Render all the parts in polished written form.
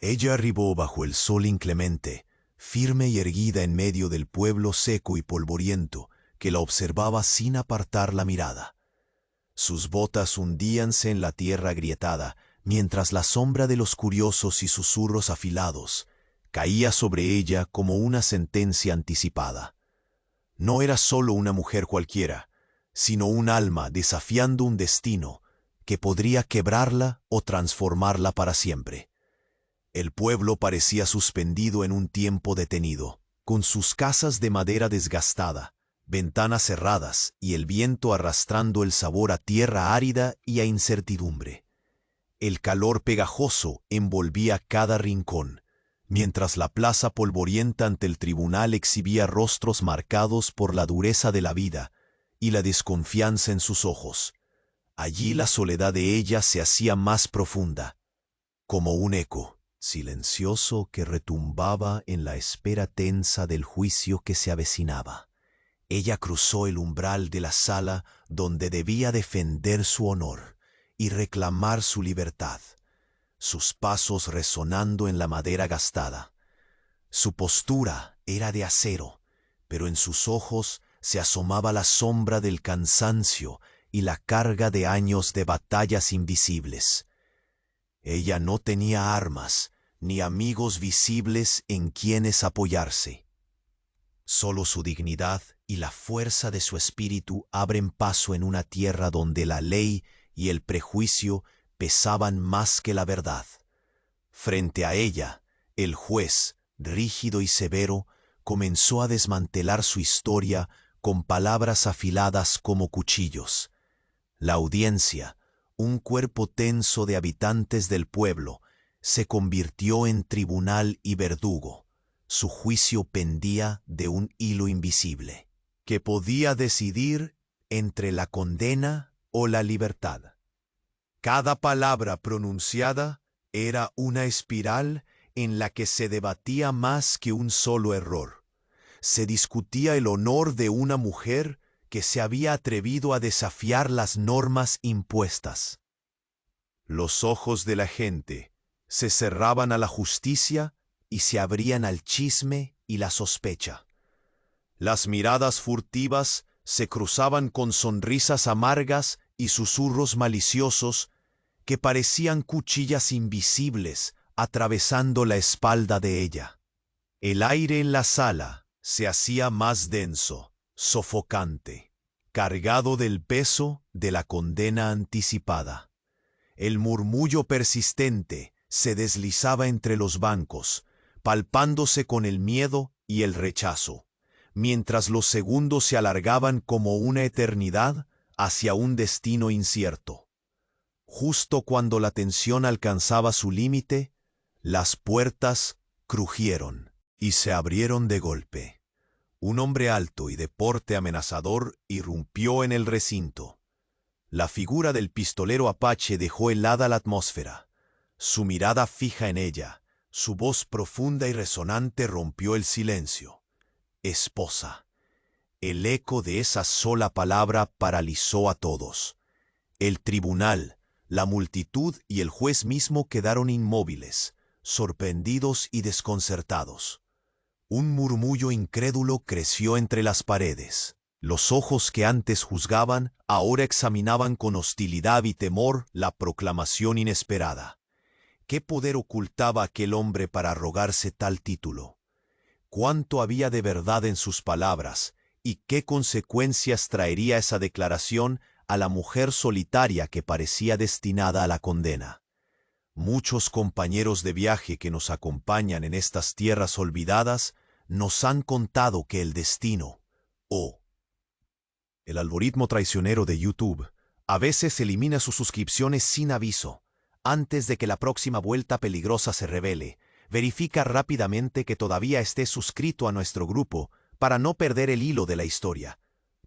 Ella arribó bajo el sol inclemente, firme y erguida en medio del pueblo seco y polvoriento, que la observaba sin apartar la mirada. Sus botas hundíanse en la tierra agrietada, mientras la sombra de los curiosos y susurros afilados caía sobre ella como una sentencia anticipada. No era sólo una mujer cualquiera, sino un alma desafiando un destino que podría quebrarla o transformarla para siempre. El pueblo parecía suspendido en un tiempo detenido, con sus casas de madera desgastada, ventanas cerradas y el viento arrastrando el sabor a tierra árida y a incertidumbre. El calor pegajoso envolvía cada rincón, mientras la plaza polvorienta ante el tribunal exhibía rostros marcados por la dureza de la vida y la desconfianza en sus ojos. Allí la soledad de ella se hacía más profunda, como un eco silencioso que retumbaba en la espera tensa del juicio que se avecinaba. Ella cruzó el umbral de la sala donde debía defender su honor y reclamar su libertad, sus pasos resonando en la madera gastada. Su postura era de acero, pero en sus ojos se asomaba la sombra del cansancio y la carga de años de batallas invisibles. Ella no tenía armas ni amigos visibles en quienes apoyarse. Solo su dignidad y la fuerza de su espíritu abren paso en una tierra donde la ley y el prejuicio pesaban más que la verdad. Frente a ella, el juez, rígido y severo, comenzó a desmantelar su historia con palabras afiladas como cuchillos. La audiencia, un cuerpo tenso de habitantes del pueblo, se convirtió en tribunal y verdugo. Su juicio pendía de un hilo invisible, que podía decidir entre la condena o la libertad. Cada palabra pronunciada era una espiral en la que se debatía más que un solo error. Se discutía el honor de una mujer que se había atrevido a desafiar las normas impuestas. Los ojos de la gente se cerraban a la justicia y se abrían al chisme y la sospecha. Las miradas furtivas se cruzaban con sonrisas amargas y susurros maliciosos que parecían cuchillas invisibles atravesando la espalda de ella. El aire en la sala se hacía más denso, sofocante, cargado del peso de la condena anticipada. El murmullo persistente se deslizaba entre los bancos, palpándose con el miedo y el rechazo, mientras los segundos se alargaban como una eternidad hacia un destino incierto. Justo cuando la tensión alcanzaba su límite, las puertas crujieron y se abrieron de golpe. Un hombre alto y de porte amenazador irrumpió en el recinto. La figura del pistolero apache dejó helada la atmósfera. Su mirada fija en ella, su voz profunda y resonante rompió el silencio. Esposa. El eco de esa sola palabra paralizó a todos. El tribunal, la multitud y el juez mismo quedaron inmóviles, sorprendidos y desconcertados. Un murmullo incrédulo creció entre las paredes. Los ojos que antes juzgaban ahora examinaban con hostilidad y temor la proclamación inesperada. ¿Qué poder ocultaba aquel hombre para arrogarse tal título? ¿Cuánto había de verdad en sus palabras? ¿Y qué consecuencias traería esa declaración a la mujer solitaria que parecía destinada a la condena? Muchos compañeros de viaje que nos acompañan en estas tierras olvidadas nos han contado que el destino, el algoritmo traicionero de YouTube, a veces elimina sus suscripciones sin aviso. Antes de que la próxima vuelta peligrosa se revele, verifica rápidamente que todavía estés suscrito a nuestro grupo para no perder el hilo de la historia.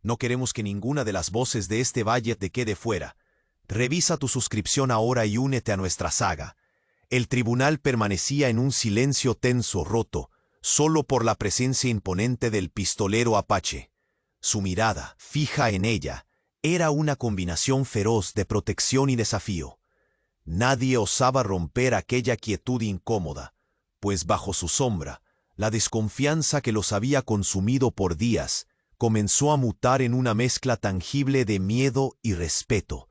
No queremos que ninguna de las voces de este valle te quede fuera. Revisa tu suscripción ahora y únete a nuestra saga. El tribunal permanecía en un silencio tenso roto, solo por la presencia imponente del pistolero apache. Su mirada, fija en ella, era una combinación feroz de protección y desafío. Nadie osaba romper aquella quietud incómoda, pues bajo su sombra, la desconfianza que los había consumido por días comenzó a mutar en una mezcla tangible de miedo y respeto.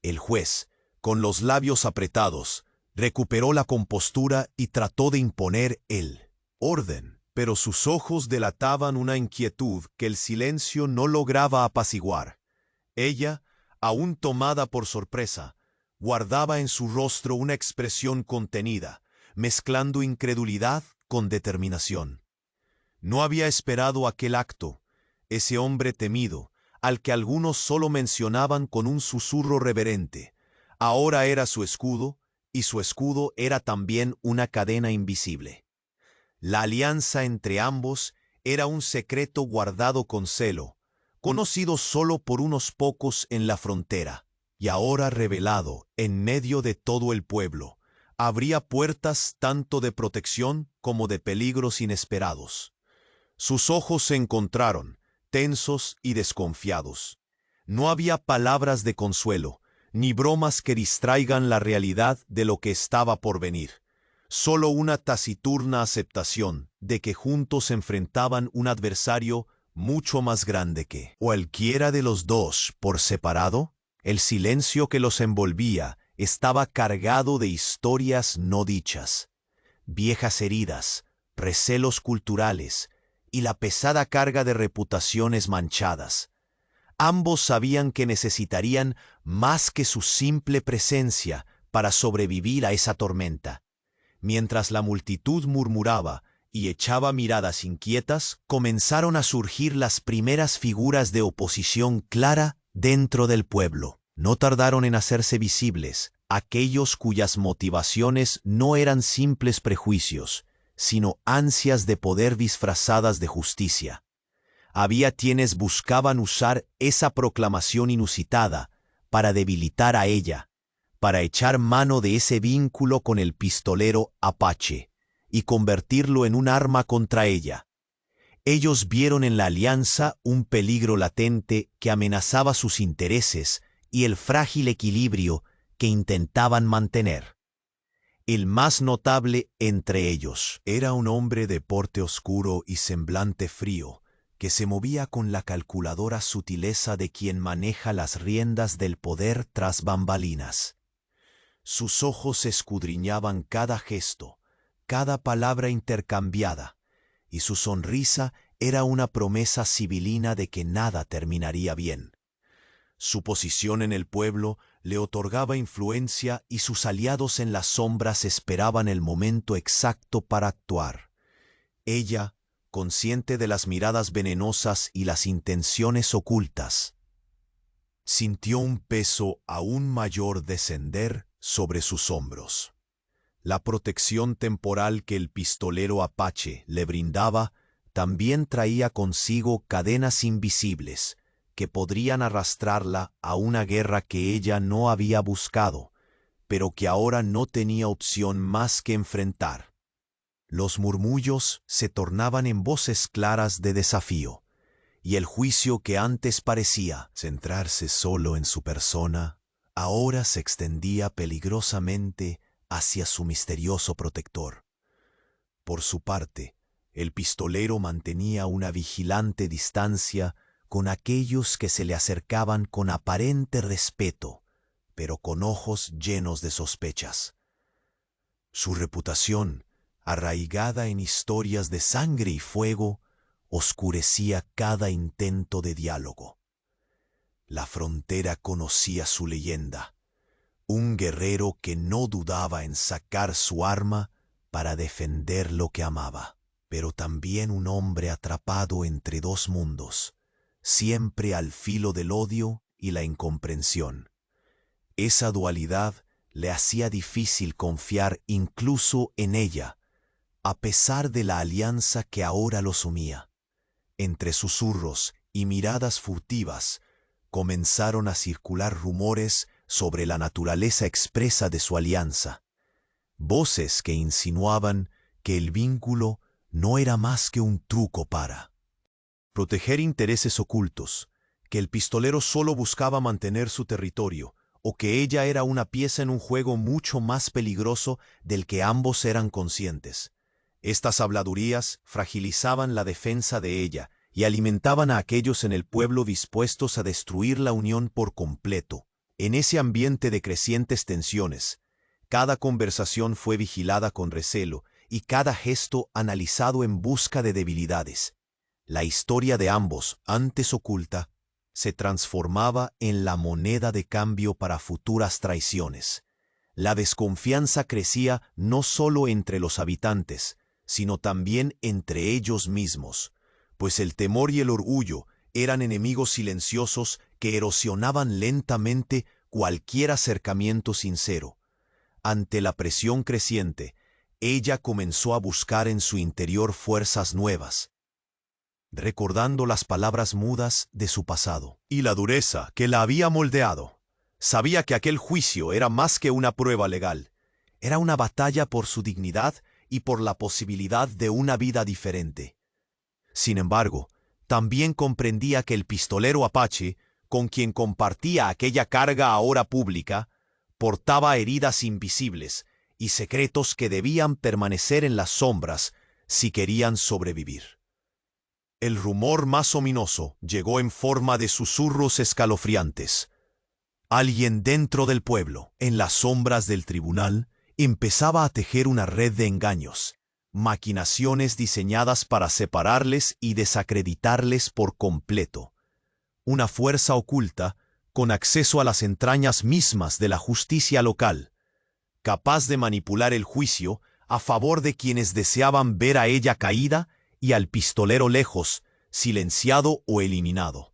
El juez, con los labios apretados, recuperó la compostura y trató de imponer el orden, pero sus ojos delataban una inquietud que el silencio no lograba apaciguar. Ella, aún tomada por sorpresa, guardaba en su rostro una expresión contenida, mezclando incredulidad con determinación. No había esperado aquel acto, ese hombre temido, al que algunos solo mencionaban con un susurro reverente. Ahora era su escudo, y su escudo era también una cadena invisible. La alianza entre ambos era un secreto guardado con celo, conocido solo por unos pocos en la frontera, y ahora revelado en medio de todo el pueblo, abría puertas tanto de protección como de peligros inesperados. Sus ojos se encontraron, tensos y desconfiados. No había palabras de consuelo, ni bromas que distraigan la realidad de lo que estaba por venir. Solo una taciturna aceptación de que juntos enfrentaban un adversario mucho más grande que cualquiera de los dos por separado. El silencio que los envolvía estaba cargado de historias no dichas, viejas heridas, recelos culturales y la pesada carga de reputaciones manchadas. Ambos sabían que necesitarían más que su simple presencia para sobrevivir a esa tormenta. Mientras la multitud murmuraba y echaba miradas inquietas, comenzaron a surgir las primeras figuras de oposición clara dentro del pueblo. No tardaron en hacerse visibles aquellos cuyas motivaciones no eran simples prejuicios, sino ansias de poder disfrazadas de justicia. Había quienes buscaban usar esa proclamación inusitada para debilitar a ella, para echar mano de ese vínculo con el pistolero Apache y convertirlo en un arma contra ella. Ellos vieron en la alianza un peligro latente que amenazaba sus intereses y el frágil equilibrio que intentaban mantener. El más notable entre ellos era un hombre de porte oscuro y semblante frío, que se movía con la calculadora sutileza de quien maneja las riendas del poder tras bambalinas. Sus ojos escudriñaban cada gesto, cada palabra intercambiada, y su sonrisa era una promesa sibilina de que nada terminaría bien. Su posición en el pueblo le otorgaba influencia y sus aliados en las sombras esperaban el momento exacto para actuar. Ella, consciente de las miradas venenosas y las intenciones ocultas, sintió un peso aún mayor descender sobre sus hombros. La protección temporal que el pistolero Apache le brindaba también traía consigo cadenas invisibles que podrían arrastrarla a una guerra que ella no había buscado, pero que ahora no tenía opción más que enfrentar. Los murmullos se tornaban en voces claras de desafío, y el juicio que antes parecía centrarse solo en su persona, ahora se extendía peligrosamente hacia su misterioso protector. Por su parte, el pistolero mantenía una vigilante distancia con aquellos que se le acercaban con aparente respeto, pero con ojos llenos de sospechas. Su reputación, arraigada en historias de sangre y fuego, oscurecía cada intento de diálogo. La frontera conocía su leyenda, un guerrero que no dudaba en sacar su arma para defender lo que amaba, pero también un hombre atrapado entre dos mundos, siempre al filo del odio y la incomprensión. Esa dualidad le hacía difícil confiar incluso en ella, a pesar de la alianza que ahora los unía. Entre susurros y miradas furtivas, comenzaron a circular rumores sobre la naturaleza expresa de su alianza, voces que insinuaban que el vínculo no era más que un truco para proteger intereses ocultos, que el pistolero solo buscaba mantener su territorio, o que ella era una pieza en un juego mucho más peligroso del que ambos eran conscientes. Estas habladurías fragilizaban la defensa de ella y alimentaban a aquellos en el pueblo dispuestos a destruir la unión por completo. En ese ambiente de crecientes tensiones, cada conversación fue vigilada con recelo y cada gesto analizado en busca de debilidades. La historia de ambos, antes oculta, se transformaba en la moneda de cambio para futuras traiciones. La desconfianza crecía no solo entre los habitantes, sino también entre ellos mismos, pues el temor y el orgullo eran enemigos silenciosos que erosionaban lentamente cualquier acercamiento sincero. Ante la presión creciente, ella comenzó a buscar en su interior fuerzas nuevas, recordando las palabras mudas de su pasado y la dureza que la había moldeado. Sabía que aquel juicio era más que una prueba legal, era una batalla por su dignidad y por la posibilidad de una vida diferente. Sin embargo, también comprendía que el pistolero apache, con quien compartía aquella carga ahora pública, portaba heridas invisibles y secretos que debían permanecer en las sombras si querían sobrevivir. El rumor más ominoso llegó en forma de susurros escalofriantes. Alguien dentro del pueblo, en las sombras del tribunal, empezaba a tejer una red de engaños, maquinaciones diseñadas para separarles y desacreditarles por completo. Una fuerza oculta, con acceso a las entrañas mismas de la justicia local, capaz de manipular el juicio a favor de quienes deseaban ver a ella caída y al pistolero lejos, silenciado o eliminado.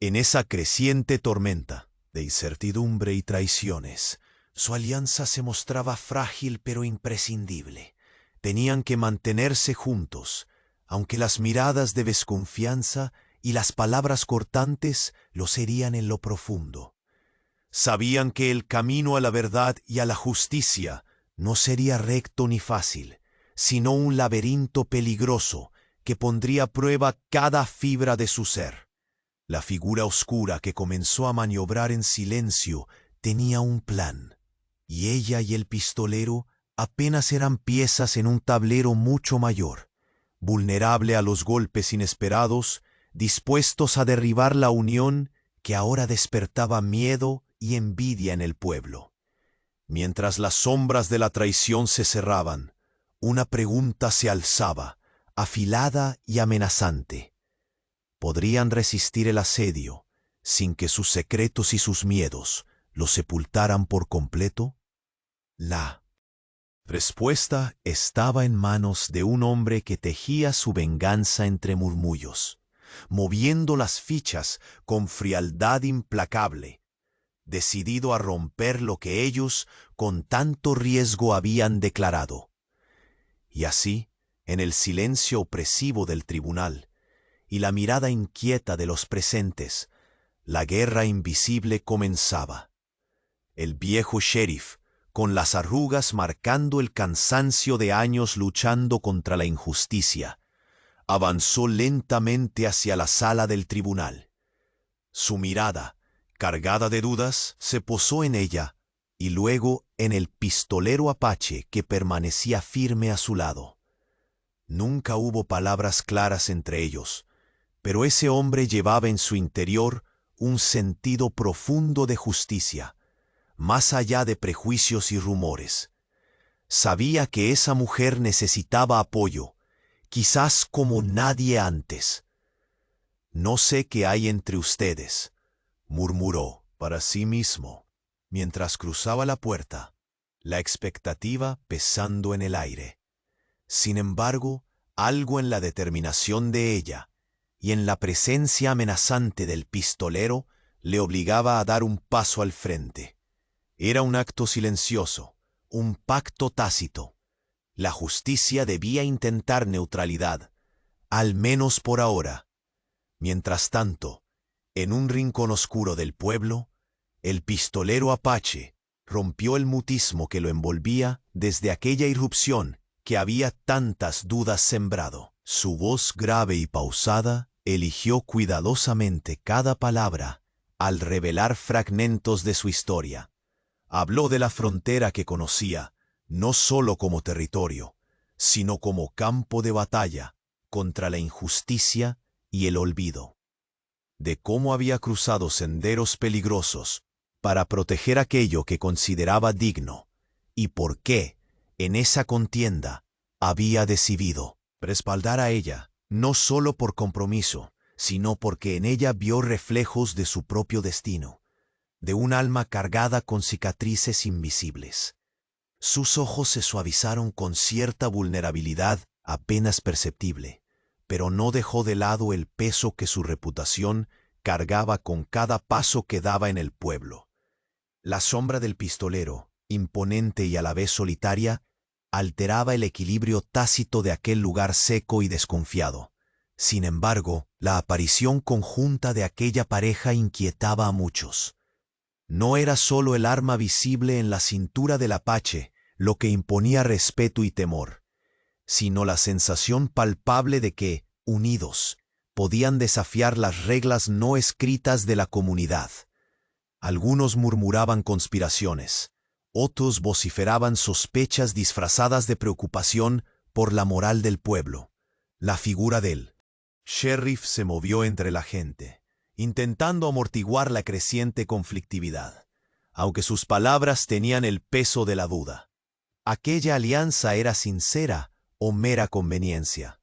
En esa creciente tormenta de incertidumbre y traiciones, su alianza se mostraba frágil pero imprescindible. Tenían que mantenerse juntos, aunque las miradas de desconfianza y las palabras cortantes los herían en lo profundo. Sabían que el camino a la verdad y a la justicia no sería recto ni fácil, sino un laberinto peligroso que pondría a prueba cada fibra de su ser. La figura oscura que comenzó a maniobrar en silencio tenía un plan, y ella y el pistolero apenas eran piezas en un tablero mucho mayor, vulnerable a los golpes inesperados, dispuestos a derribar la unión que ahora despertaba miedo y envidia en el pueblo. Mientras las sombras de la traición se cerraban, una pregunta se alzaba, afilada y amenazante. ¿Podrían resistir el asedio sin que sus secretos y sus miedos los sepultaran por completo? La respuesta estaba en manos de un hombre que tejía su venganza entre murmullos, moviendo las fichas con frialdad implacable, decidido a romper lo que ellos con tanto riesgo habían declarado. Y así, en el silencio opresivo del tribunal y la mirada inquieta de los presentes, la guerra invisible comenzaba. El viejo sheriff, con las arrugas marcando el cansancio de años luchando contra la injusticia, avanzó lentamente hacia la sala del tribunal. Su mirada, cargada de dudas, se posó en ella y luego en el pistolero apache que permanecía firme a su lado. Nunca hubo palabras claras entre ellos, pero ese hombre llevaba en su interior un sentido profundo de justicia, más allá de prejuicios y rumores. Sabía que esa mujer necesitaba apoyo, quizás como nadie antes. «No sé qué hay entre ustedes», murmuró para sí mismo, mientras cruzaba la puerta, la expectativa pesando en el aire. Sin embargo, algo en la determinación de ella y en la presencia amenazante del pistolero le obligaba a dar un paso al frente. Era un acto silencioso, un pacto tácito. La justicia debía intentar neutralidad, al menos por ahora. Mientras tanto, en un rincón oscuro del pueblo, el pistolero apache rompió el mutismo que lo envolvía desde aquella irrupción que había tantas dudas sembrado. Su voz grave y pausada eligió cuidadosamente cada palabra al revelar fragmentos de su historia. Habló de la frontera que conocía, no solo como territorio, sino como campo de batalla contra la injusticia y el olvido. De cómo había cruzado senderos peligrosos para proteger aquello que consideraba digno, y por qué, en esa contienda, había decidido respaldar a ella, no solo por compromiso, sino porque en ella vio reflejos de su propio destino, de un alma cargada con cicatrices invisibles. Sus ojos se suavizaron con cierta vulnerabilidad apenas perceptible, pero no dejó de lado el peso que su reputación cargaba con cada paso que daba en el pueblo. La sombra del pistolero, imponente y a la vez solitaria, alteraba el equilibrio tácito de aquel lugar seco y desconfiado. Sin embargo, la aparición conjunta de aquella pareja inquietaba a muchos. No era solo el arma visible en la cintura del apache lo que imponía respeto y temor, sino la sensación palpable de que, unidos, podían desafiar las reglas no escritas de la comunidad. Algunos murmuraban conspiraciones, otros vociferaban sospechas disfrazadas de preocupación por la moral del pueblo. La figura del sheriff se movió entre la gente, intentando amortiguar la creciente conflictividad, aunque sus palabras tenían el peso de la duda. ¿Aquella alianza era sincera o mera conveniencia?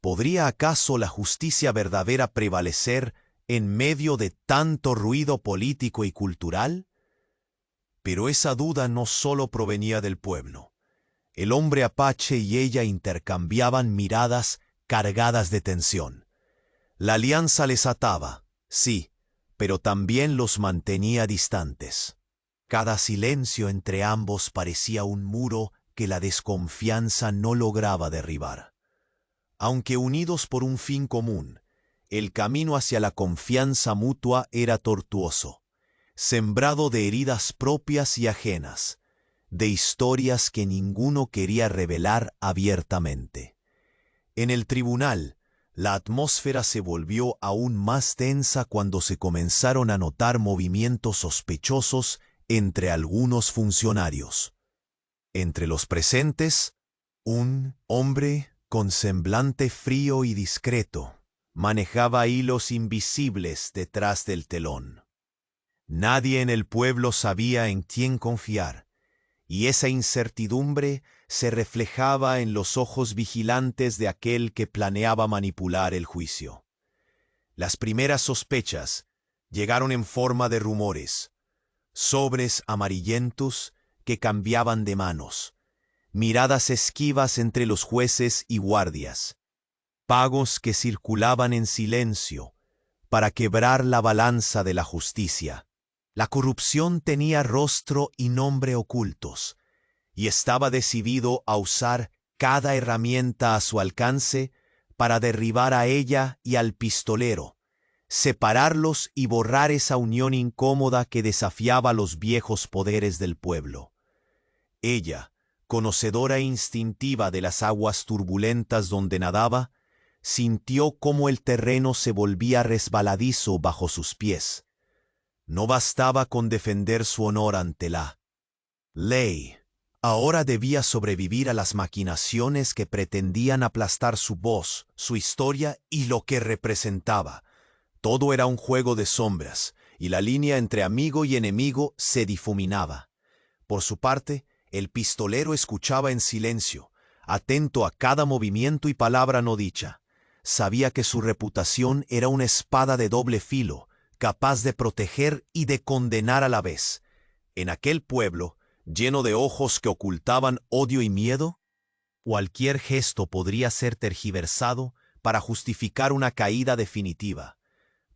¿Podría acaso la justicia verdadera prevalecer en medio de tanto ruido político y cultural? Pero esa duda no solo provenía del pueblo. El hombre apache y ella intercambiaban miradas cargadas de tensión. La alianza les ataba, sí, pero también los mantenía distantes. Cada silencio entre ambos parecía un muro que la desconfianza no lograba derribar. Aunque unidos por un fin común, el camino hacia la confianza mutua era tortuoso, sembrado de heridas propias y ajenas, de historias que ninguno quería revelar abiertamente. En el tribunal, la atmósfera se volvió aún más tensa cuando se comenzaron a notar movimientos sospechosos entre algunos funcionarios. Entre los presentes, un hombre con semblante frío y discreto manejaba hilos invisibles detrás del telón. Nadie en el pueblo sabía en quién confiar, y esa incertidumbre se reflejaba en los ojos vigilantes de aquel que planeaba manipular el juicio. Las primeras sospechas llegaron en forma de rumores, sobres amarillentos que cambiaban de manos, miradas esquivas entre los jueces y guardias, pagos que circulaban en silencio para quebrar la balanza de la justicia. La corrupción tenía rostro y nombre ocultos, y estaba decidido a usar cada herramienta a su alcance para derribar a ella y al pistolero, separarlos y borrar esa unión incómoda que desafiaba los viejos poderes del pueblo. Ella, conocedora instintiva de las aguas turbulentas donde nadaba, sintió cómo el terreno se volvía resbaladizo bajo sus pies. No bastaba con defender su honor ante la ley. Ahora debía sobrevivir a las maquinaciones que pretendían aplastar su voz, su historia y lo que representaba. Todo era un juego de sombras, y la línea entre amigo y enemigo se difuminaba. Por su parte, el pistolero escuchaba en silencio, atento a cada movimiento y palabra no dicha. Sabía que su reputación era una espada de doble filo, capaz de proteger y de condenar a la vez. En aquel pueblo, lleno de ojos que ocultaban odio y miedo, cualquier gesto podría ser tergiversado para justificar una caída definitiva.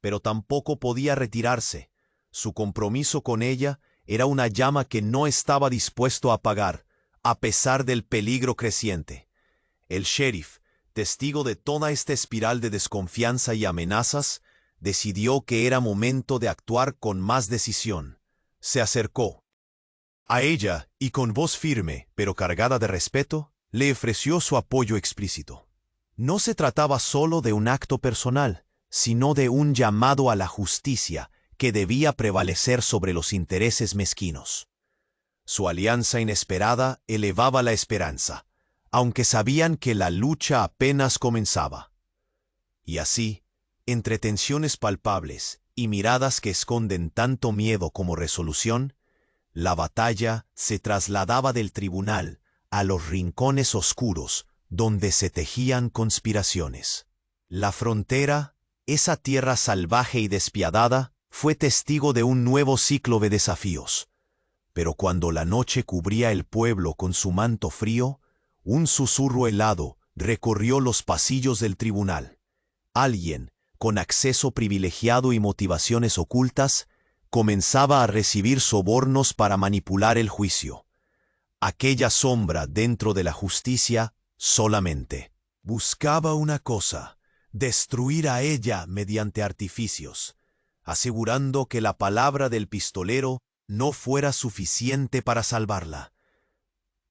Pero tampoco podía retirarse. Su compromiso con ella era una llama que no estaba dispuesto a apagar, a pesar del peligro creciente. El sheriff, testigo de toda esta espiral de desconfianza y amenazas, decidió que era momento de actuar con más decisión. Se acercó a ella y con voz firme, pero cargada de respeto, le ofreció su apoyo explícito. No se trataba solo de un acto personal, sino de un llamado a la justicia que debía prevalecer sobre los intereses mezquinos. Su alianza inesperada elevaba la esperanza, aunque sabían que la lucha apenas comenzaba. Y así, entre tensiones palpables y miradas que esconden tanto miedo como resolución, la batalla se trasladaba del tribunal a los rincones oscuros donde se tejían conspiraciones. La frontera, esa tierra salvaje y despiadada, fue testigo de un nuevo ciclo de desafíos. Pero cuando la noche cubría el pueblo con su manto frío, un susurro helado recorrió los pasillos del tribunal. Alguien, con acceso privilegiado y motivaciones ocultas, comenzaba a recibir sobornos para manipular el juicio. Aquella sombra dentro de la justicia solamente buscaba una cosa: destruir a ella mediante artificios, asegurando que la palabra del pistolero no fuera suficiente para salvarla.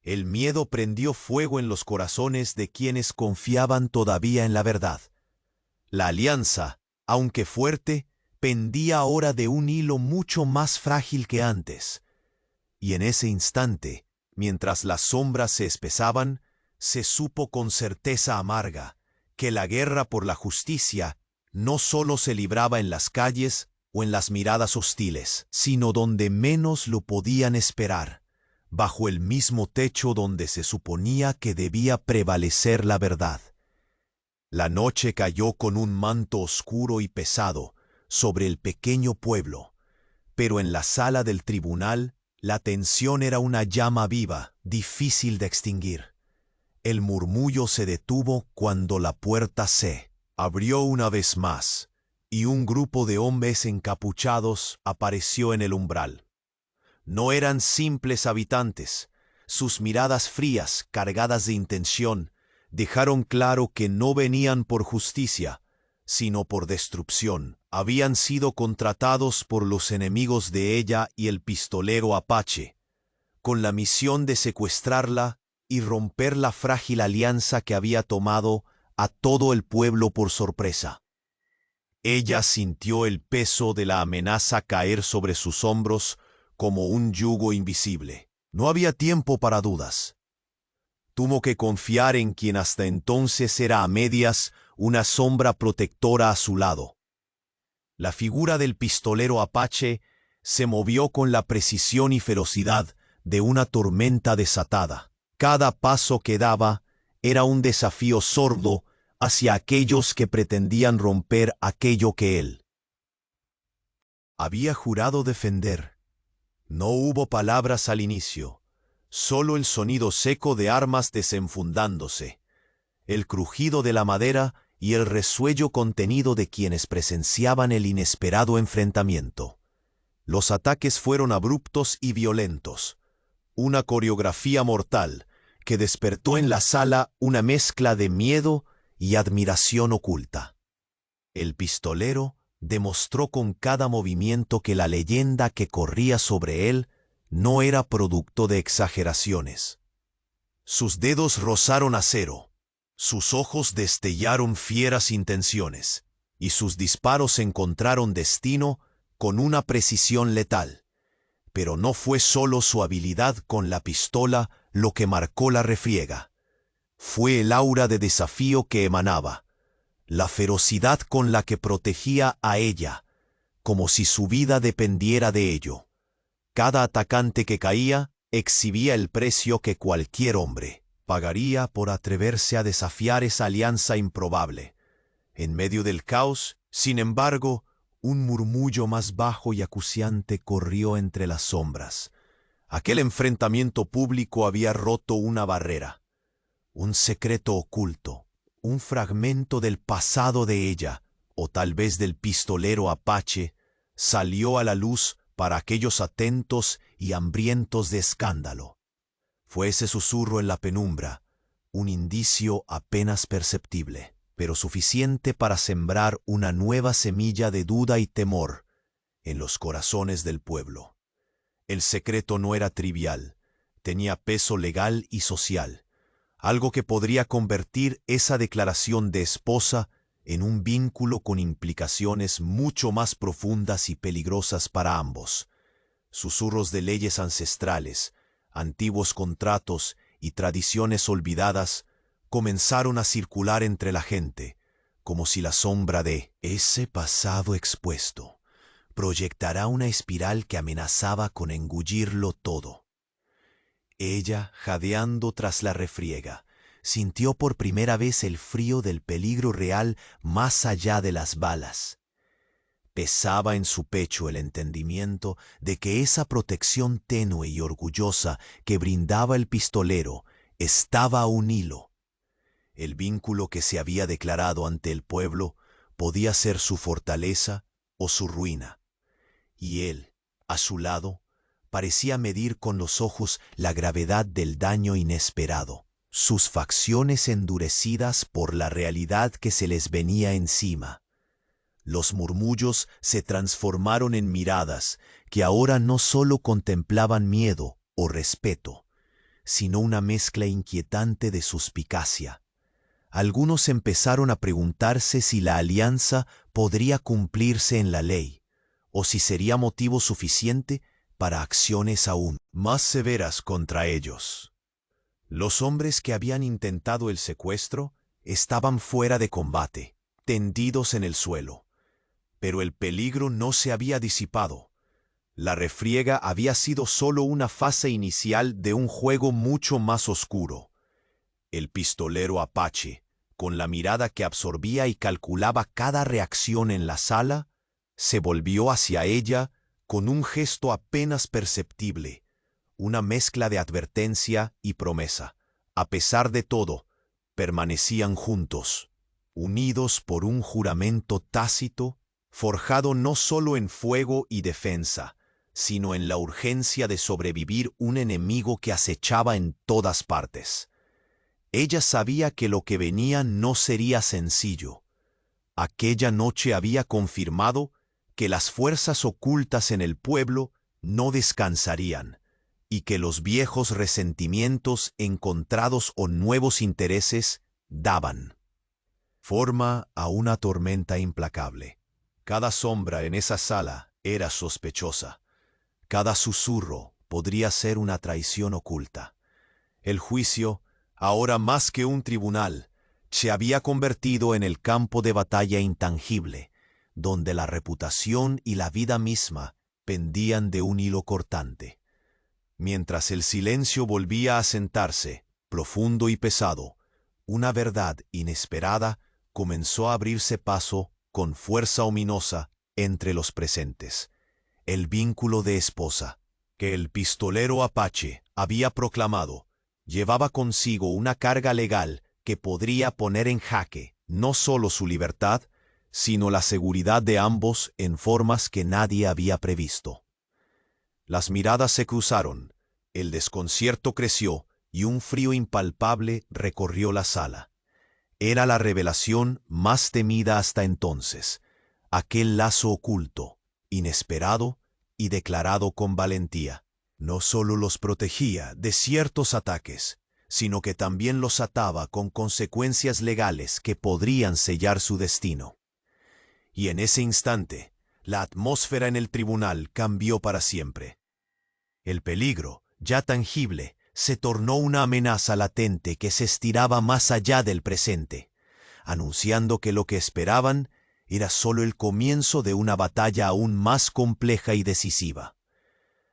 El miedo prendió fuego en los corazones de quienes confiaban todavía en la verdad. La alianza, aunque fuerte, pendía ahora de un hilo mucho más frágil que antes. Y en ese instante, mientras las sombras se espesaban, se supo con certeza amarga que la guerra por la justicia no solo se libraba en las calles o en las miradas hostiles, sino donde menos lo podían esperar, bajo el mismo techo donde se suponía que debía prevalecer la verdad. La noche cayó con un manto oscuro y pesado sobre el pequeño pueblo, pero en la sala del tribunal la tensión era una llama viva, difícil de extinguir. El murmullo se detuvo cuando la puerta se abrió una vez más, y un grupo de hombres encapuchados apareció en el umbral. No eran simples habitantes. Sus miradas frías, cargadas de intención, dejaron claro que no venían por justicia, sino por destrucción. Habían sido contratados por los enemigos de ella y el pistolero Apache, con la misión de secuestrarla y romper la frágil alianza que había tomado a todo el pueblo por sorpresa. Ella sintió el peso de la amenaza caer sobre sus hombros como un yugo invisible. No había tiempo para dudas. Tuvo que confiar en quien hasta entonces era a medias una sombra protectora a su lado. La figura del pistolero Apache se movió con la precisión y ferocidad de una tormenta desatada. Cada paso que daba era un desafío sordo hacia aquellos que pretendían romper aquello que él había jurado defender. No hubo palabras al inicio, solo el sonido seco de armas desenfundándose, el crujido de la madera y el resuello contenido de quienes presenciaban el inesperado enfrentamiento. Los ataques fueron abruptos y violentos, una coreografía mortal que despertó en la sala una mezcla de miedo y admiración oculta. El pistolero demostró con cada movimiento que la leyenda que corría sobre él no era producto de exageraciones. Sus dedos rozaron acero, sus ojos destellaron fieras intenciones, y sus disparos encontraron destino con una precisión letal. Pero no fue solo su habilidad con la pistola lo que marcó la refriega. Fue el aura de desafío que emanaba, la ferocidad con la que protegía a ella, como si su vida dependiera de ello. Cada atacante que caía exhibía el precio que cualquier hombre pagaría por atreverse a desafiar esa alianza improbable. En medio del caos, sin embargo, un murmullo más bajo y acuciante corrió entre las sombras. Aquel enfrentamiento público había roto una barrera. Un secreto oculto, un fragmento del pasado de ella, o tal vez del pistolero Apache, salió a la luz para aquellos atentos y hambrientos de escándalo. Fue ese susurro en la penumbra, un indicio apenas perceptible, pero suficiente para sembrar una nueva semilla de duda y temor en los corazones del pueblo. El secreto no era trivial, tenía peso legal y social, algo que podría convertir esa declaración de esposa en un vínculo con implicaciones mucho más profundas y peligrosas para ambos. Susurros de leyes ancestrales, antiguos contratos y tradiciones olvidadas comenzaron a circular entre la gente, como si la sombra de ese pasado expuesto proyectara una espiral que amenazaba con engullirlo todo. Ella, jadeando tras la refriega, sintió por primera vez el frío del peligro real más allá de las balas. Pesaba en su pecho el entendimiento de que esa protección tenue y orgullosa que brindaba el pistolero estaba a un hilo. El vínculo que se había declarado ante el pueblo podía ser su fortaleza o su ruina. Y él, a su lado, parecía medir con los ojos la gravedad del daño inesperado, sus facciones endurecidas por la realidad que se les venía encima. Los murmullos se transformaron en miradas que ahora no solo contemplaban miedo o respeto, sino una mezcla inquietante de suspicacia. Algunos empezaron a preguntarse si la alianza podría cumplirse en la ley, o si sería motivo suficiente para acciones aún más severas contra ellos. Los hombres que habían intentado el secuestro estaban fuera de combate, tendidos en el suelo. Pero el peligro no se había disipado. La refriega había sido solo una fase inicial de un juego mucho más oscuro. El pistolero Apache, con la mirada que absorbía y calculaba cada reacción en la sala, se volvió hacia ella con un gesto apenas perceptible, una mezcla de advertencia y promesa. A pesar de todo, permanecían juntos, unidos por un juramento tácito, forjado no solo en fuego y defensa, sino en la urgencia de sobrevivir un enemigo que acechaba en todas partes. Ella sabía que lo que venía no sería sencillo. Aquella noche había confirmado que las fuerzas ocultas en el pueblo no descansarían, y que los viejos resentimientos encontrados o nuevos intereses daban forma a una tormenta implacable. Cada sombra en esa sala era sospechosa. Cada susurro podría ser una traición oculta. El juicio, ahora más que un tribunal, se había convertido en el campo de batalla intangible, donde la reputación y la vida misma pendían de un hilo cortante. Mientras el silencio volvía a sentarse, profundo y pesado, una verdad inesperada comenzó a abrirse paso con fuerza ominosa entre los presentes. El vínculo de esposa, que el pistolero Apache había proclamado, llevaba consigo una carga legal que podría poner en jaque no solo su libertad, sino la seguridad de ambos en formas que nadie había previsto. Las miradas se cruzaron, el desconcierto creció y un frío impalpable recorrió la sala. Era la revelación más temida hasta entonces, aquel lazo oculto, inesperado y declarado con valentía. No solo los protegía de ciertos ataques, sino que también los ataba con consecuencias legales que podrían sellar su destino. Y en ese instante, la atmósfera en el tribunal cambió para siempre. El peligro, ya tangible, se tornó una amenaza latente que se estiraba más allá del presente, anunciando que lo que esperaban era solo el comienzo de una batalla aún más compleja y decisiva.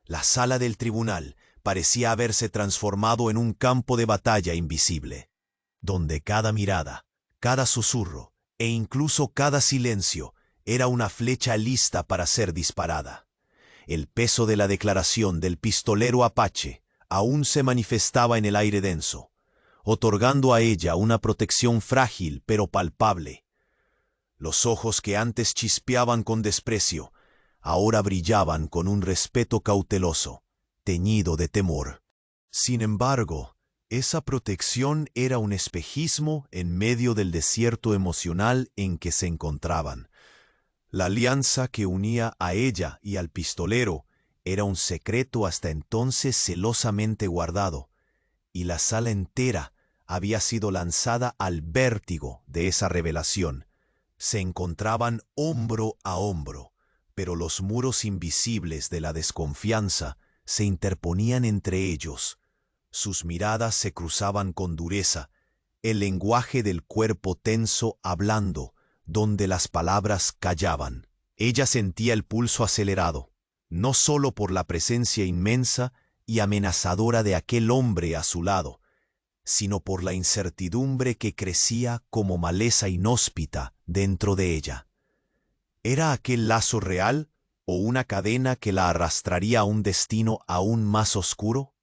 La sala del tribunal parecía haberse transformado en un campo de batalla invisible, donde cada mirada, cada susurro e incluso cada silencio era una flecha lista para ser disparada. El peso de la declaración del pistolero Apache aún se manifestaba en el aire denso, otorgando a ella una protección frágil pero palpable. Los ojos que antes chispeaban con desprecio, ahora brillaban con un respeto cauteloso, teñido de temor. Sin embargo, esa protección era un espejismo en medio del desierto emocional en que se encontraban. La alianza que unía a ella y al pistolero era un secreto hasta entonces celosamente guardado, y la sala entera había sido lanzada al vértigo de esa revelación, Se encontraban hombro a hombro, pero los muros invisibles de la desconfianza se interponían entre ellos. Sus miradas se cruzaban con dureza, el lenguaje del cuerpo tenso hablando, donde las palabras callaban. Ella sentía el pulso acelerado, no solo por la presencia inmensa y amenazadora de aquel hombre a su lado, sino por la incertidumbre que crecía como maleza inhóspita dentro de ella. ¿Era aquel lazo real o una cadena que la arrastraría a un destino aún más oscuro?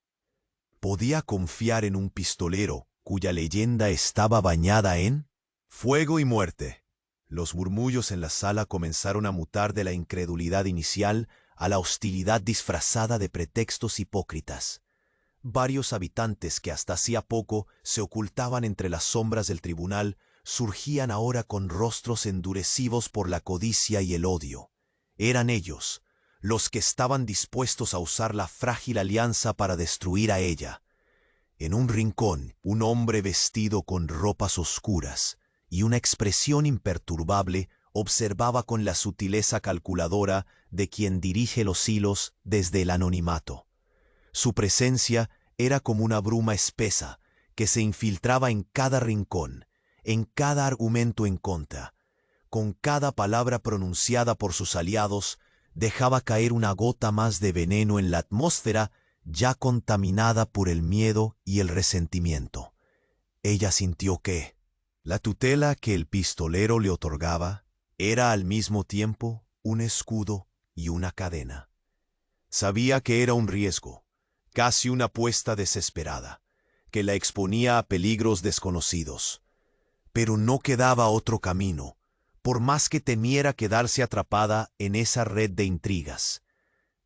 ¿Podía confiar en un pistolero cuya leyenda estaba bañada en fuego y muerte? Los murmullos en la sala comenzaron a mutar de la incredulidad inicial a la hostilidad disfrazada de pretextos hipócritas. Varios habitantes que hasta hacía poco se ocultaban entre las sombras del tribunal surgían ahora con rostros endurecidos por la codicia y el odio. Eran ellos, los que estaban dispuestos a usar la frágil alianza para destruir a ella. En un rincón, un hombre vestido con ropas oscuras y una expresión imperturbable observaba con la sutileza calculadora de quien dirige los hilos desde el anonimato. Su presencia era como una bruma espesa que se infiltraba en cada rincón, en cada argumento en contra. Con cada palabra pronunciada por sus aliados, dejaba caer una gota más de veneno en la atmósfera ya contaminada por el miedo y el resentimiento. Ella sintió que la tutela que el pistolero le otorgaba era al mismo tiempo un escudo y una cadena. Sabía que era un riesgo, casi una apuesta desesperada, que la exponía a peligros desconocidos. Pero no quedaba otro camino, por más que temiera quedarse atrapada en esa red de intrigas.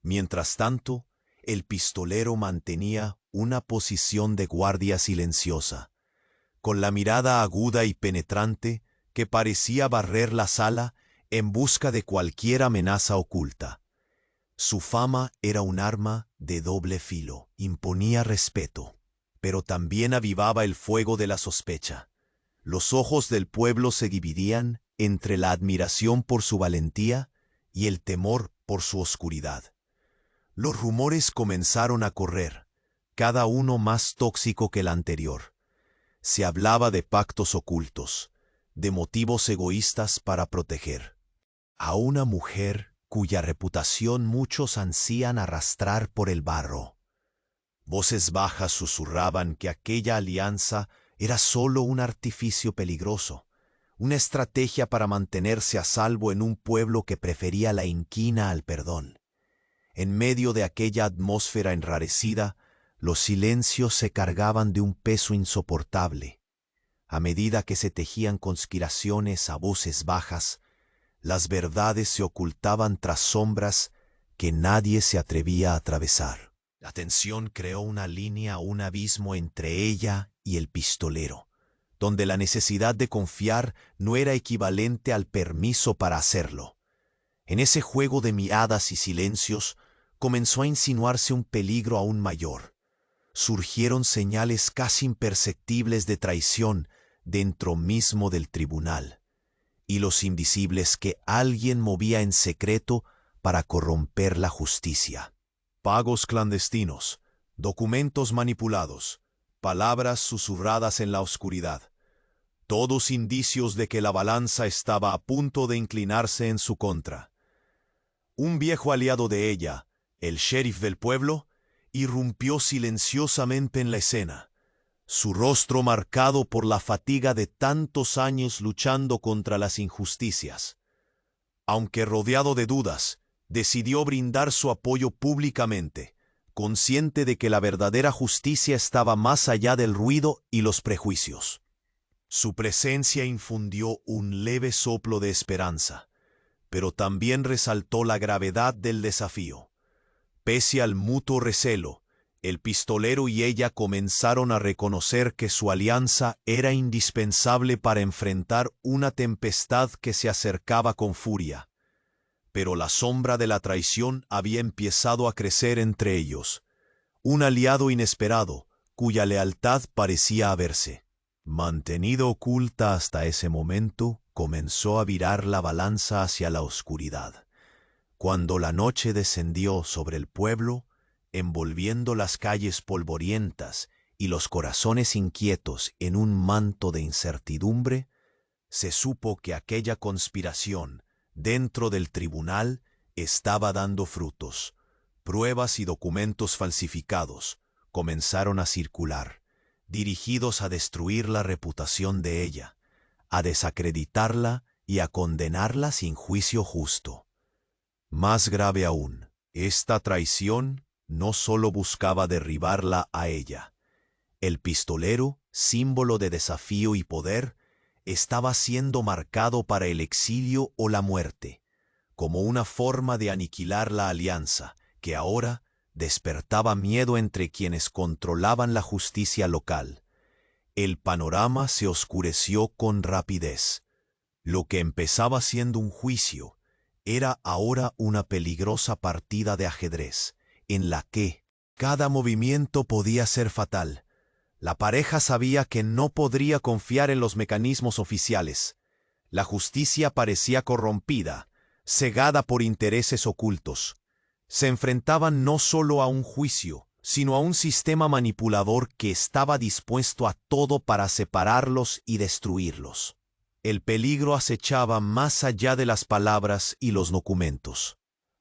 Mientras tanto, el pistolero mantenía una posición de guardia silenciosa, con la mirada aguda y penetrante que parecía barrer la sala en busca de cualquier amenaza oculta. Su fama era un arma de doble filo, imponía respeto, pero también avivaba el fuego de la sospecha. Los ojos del pueblo se dividían entre la admiración por su valentía y el temor por su oscuridad. Los rumores comenzaron a correr, cada uno más tóxico que el anterior. Se hablaba de pactos ocultos, de motivos egoístas para proteger a una mujer cuya reputación muchos ansían arrastrar por el barro. Voces bajas susurraban que aquella alianza era solo un artificio peligroso, una estrategia para mantenerse a salvo en un pueblo que prefería la inquina al perdón. En medio de aquella atmósfera enrarecida, los silencios se cargaban de un peso insoportable. A medida que se tejían conspiraciones a voces bajas, las verdades se ocultaban tras sombras que nadie se atrevía a atravesar. La tensión creó una línea, un abismo entre ella y el pistolero, donde la necesidad de confiar no era equivalente al permiso para hacerlo. En ese juego de miradas y silencios comenzó a insinuarse un peligro aún mayor. Surgieron señales casi imperceptibles de traición dentro mismo del tribunal, hilos invisibles que alguien movía en secreto para corromper la justicia. Pagos clandestinos, documentos manipulados, palabras susurradas en la oscuridad. Todos indicios de que la balanza estaba a punto de inclinarse en su contra. Un viejo aliado de ella, el sheriff del pueblo, irrumpió silenciosamente en la escena, su rostro marcado por la fatiga de tantos años luchando contra las injusticias. Aunque rodeado de dudas, decidió brindar su apoyo públicamente, consciente de que la verdadera justicia estaba más allá del ruido y los prejuicios. Su presencia infundió un leve soplo de esperanza, pero también resaltó la gravedad del desafío. Pese al mutuo recelo, el pistolero y ella comenzaron a reconocer que su alianza era indispensable para enfrentar una tempestad que se acercaba con furia. Pero la sombra de la traición había empezado a crecer entre ellos, un aliado inesperado, cuya lealtad parecía haberse mantenido oculta hasta ese momento comenzó a virar la balanza hacia la oscuridad. Cuando la noche descendió sobre el pueblo, envolviendo las calles polvorientas y los corazones inquietos en un manto de incertidumbre, se supo que aquella conspiración dentro del tribunal estaba dando frutos. Pruebas y documentos falsificados comenzaron a circular, dirigidos a destruir la reputación de ella, a desacreditarla y a condenarla sin juicio justo. Más grave aún, esta traición no solo buscaba derribarla a ella. El pistolero, símbolo de desafío y poder, estaba siendo marcado para el exilio o la muerte, como una forma de aniquilar la alianza, que ahora despertaba miedo entre quienes controlaban la justicia local. El panorama se oscureció con rapidez. Lo que empezaba siendo un juicio era ahora una peligrosa partida de ajedrez, en la que cada movimiento podía ser fatal. La pareja sabía que no podría confiar en los mecanismos oficiales. La justicia parecía corrompida, cegada por intereses ocultos. Se enfrentaban no solo a un juicio, sino a un sistema manipulador que estaba dispuesto a todo para separarlos y destruirlos. El peligro acechaba más allá de las palabras y los documentos.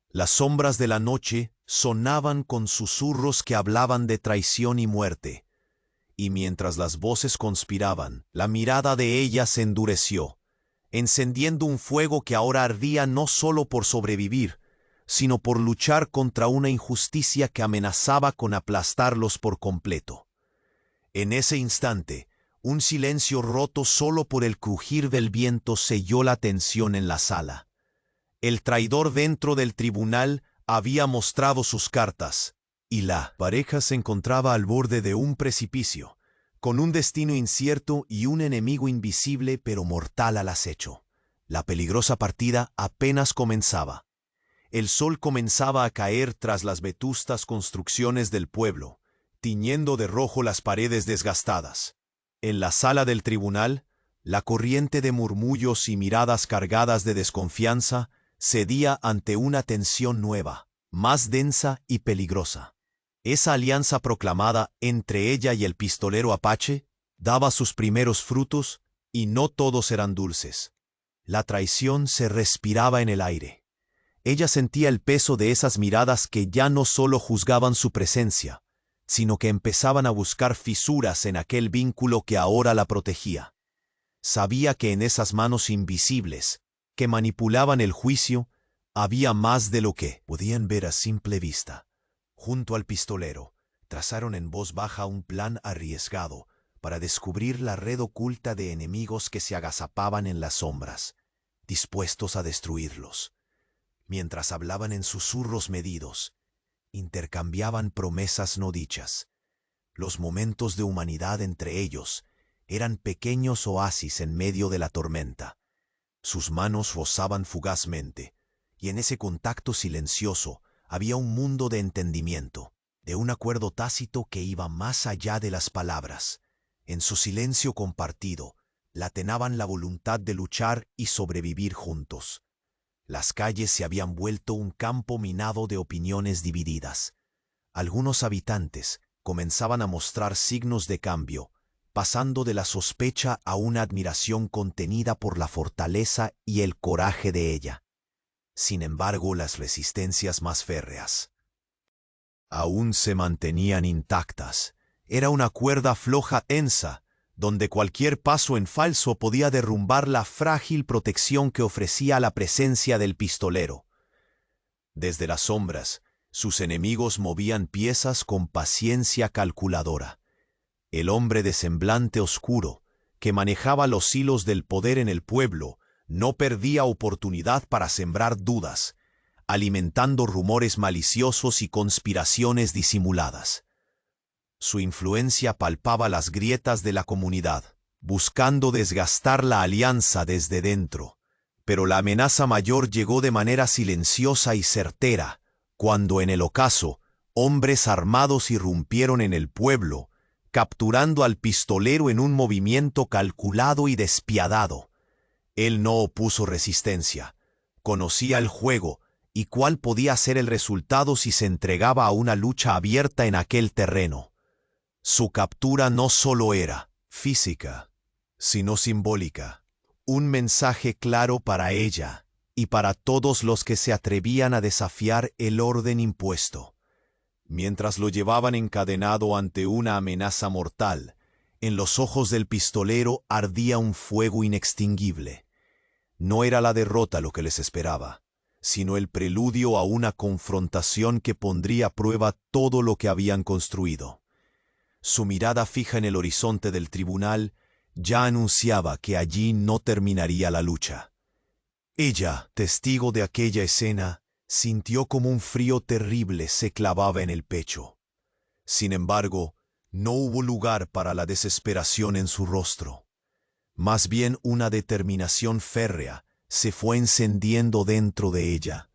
Las sombras de la noche sonaban con susurros que hablaban de traición y muerte. Y mientras las voces conspiraban, la mirada de ella se endureció, encendiendo un fuego que ahora ardía no solo por sobrevivir, sino por luchar contra una injusticia que amenazaba con aplastarlos por completo. En ese instante, un silencio roto solo por el crujir del viento selló la tensión en la sala. El traidor dentro del tribunal había mostrado sus cartas, y la pareja se encontraba al borde de un precipicio, con un destino incierto y un enemigo invisible pero mortal al acecho. La peligrosa partida apenas comenzaba. El sol comenzaba a caer tras las vetustas construcciones del pueblo, tiñendo de rojo las paredes desgastadas. En la sala del tribunal, la corriente de murmullos y miradas cargadas de desconfianza cedía ante una tensión nueva, más densa y peligrosa. Esa alianza proclamada entre ella y el pistolero Apache daba sus primeros frutos y no todos eran dulces. La traición se respiraba en el aire. Ella sentía el peso de esas miradas que ya no solo juzgaban su presencia, sino que empezaban a buscar fisuras en aquel vínculo que ahora la protegía. Sabía que en esas manos invisibles, que manipulaban el juicio, había más de lo que podían ver a simple vista. Junto al pistolero, trazaron en voz baja un plan arriesgado para descubrir la red oculta de enemigos que se agazapaban en las sombras, dispuestos a destruirlos. Mientras hablaban en susurros medidos, intercambiaban promesas no dichas. Los momentos de humanidad entre ellos eran pequeños oasis en medio de la tormenta. Sus manos rozaban fugazmente, y en ese contacto silencioso había un mundo de entendimiento, de un acuerdo tácito que iba más allá de las palabras. En su silencio compartido, latenaban la voluntad de luchar y sobrevivir juntos. Las calles se habían vuelto un campo minado de opiniones divididas. Algunos habitantes comenzaban a mostrar signos de cambio, pasando de la sospecha a una admiración contenida por la fortaleza y el coraje de ella. Sin embargo, las resistencias más férreas aún se mantenían intactas. Era una cuerda floja tensa, donde cualquier paso en falso podía derrumbar la frágil protección que ofrecía la presencia del pistolero. Desde las sombras, sus enemigos movían piezas con paciencia calculadora. El hombre de semblante oscuro, que manejaba los hilos del poder en el pueblo, no perdía oportunidad para sembrar dudas, alimentando rumores maliciosos y conspiraciones disimuladas. Su influencia palpaba las grietas de la comunidad, buscando desgastar la alianza desde dentro. Pero la amenaza mayor llegó de manera silenciosa y certera, cuando en el ocaso, hombres armados irrumpieron en el pueblo, capturando al pistolero en un movimiento calculado y despiadado. Él no opuso resistencia. Conocía el juego y cuál podía ser el resultado si se entregaba a una lucha abierta en aquel terreno. Su captura no solo era física, sino simbólica. Un mensaje claro para ella y para todos los que se atrevían a desafiar el orden impuesto. Mientras lo llevaban encadenado ante una amenaza mortal, en los ojos del pistolero ardía un fuego inextinguible. No era la derrota lo que les esperaba, sino el preludio a una confrontación que pondría a prueba todo lo que habían construido. Su mirada fija en el horizonte del tribunal ya anunciaba que allí no terminaría la lucha. Ella, testigo de aquella escena, sintió como un frío terrible se clavaba en el pecho. Sin embargo, no hubo lugar para la desesperación en su rostro. Más bien una determinación férrea se fue encendiendo dentro de ella.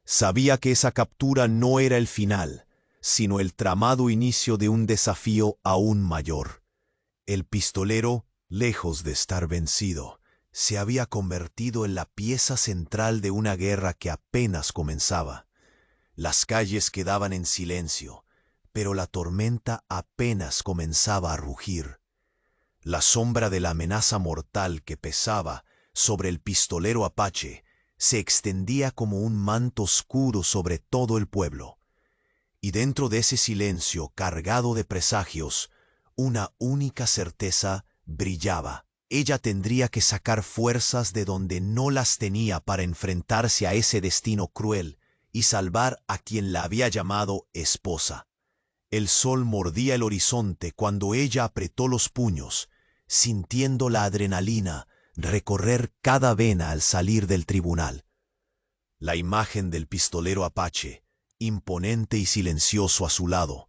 Sabía que esa captura no era el final, sino el tramado inicio de un desafío aún mayor. El pistolero, lejos de estar vencido, se había convertido en la pieza central de una guerra que apenas comenzaba. Las calles quedaban en silencio, pero la tormenta apenas comenzaba a rugir. La sombra de la amenaza mortal que pesaba sobre el pistolero apache se extendía como un manto oscuro sobre todo el pueblo. Y dentro de ese silencio cargado de presagios, una única certeza brillaba. Ella tendría que sacar fuerzas de donde no las tenía para enfrentarse a ese destino cruel y salvar a quien la había llamado esposa. El sol mordía el horizonte cuando ella apretó los puños, sintiendo la adrenalina recorrer cada vena al salir del tribunal. La imagen del pistolero apache, imponente y silencioso a su lado,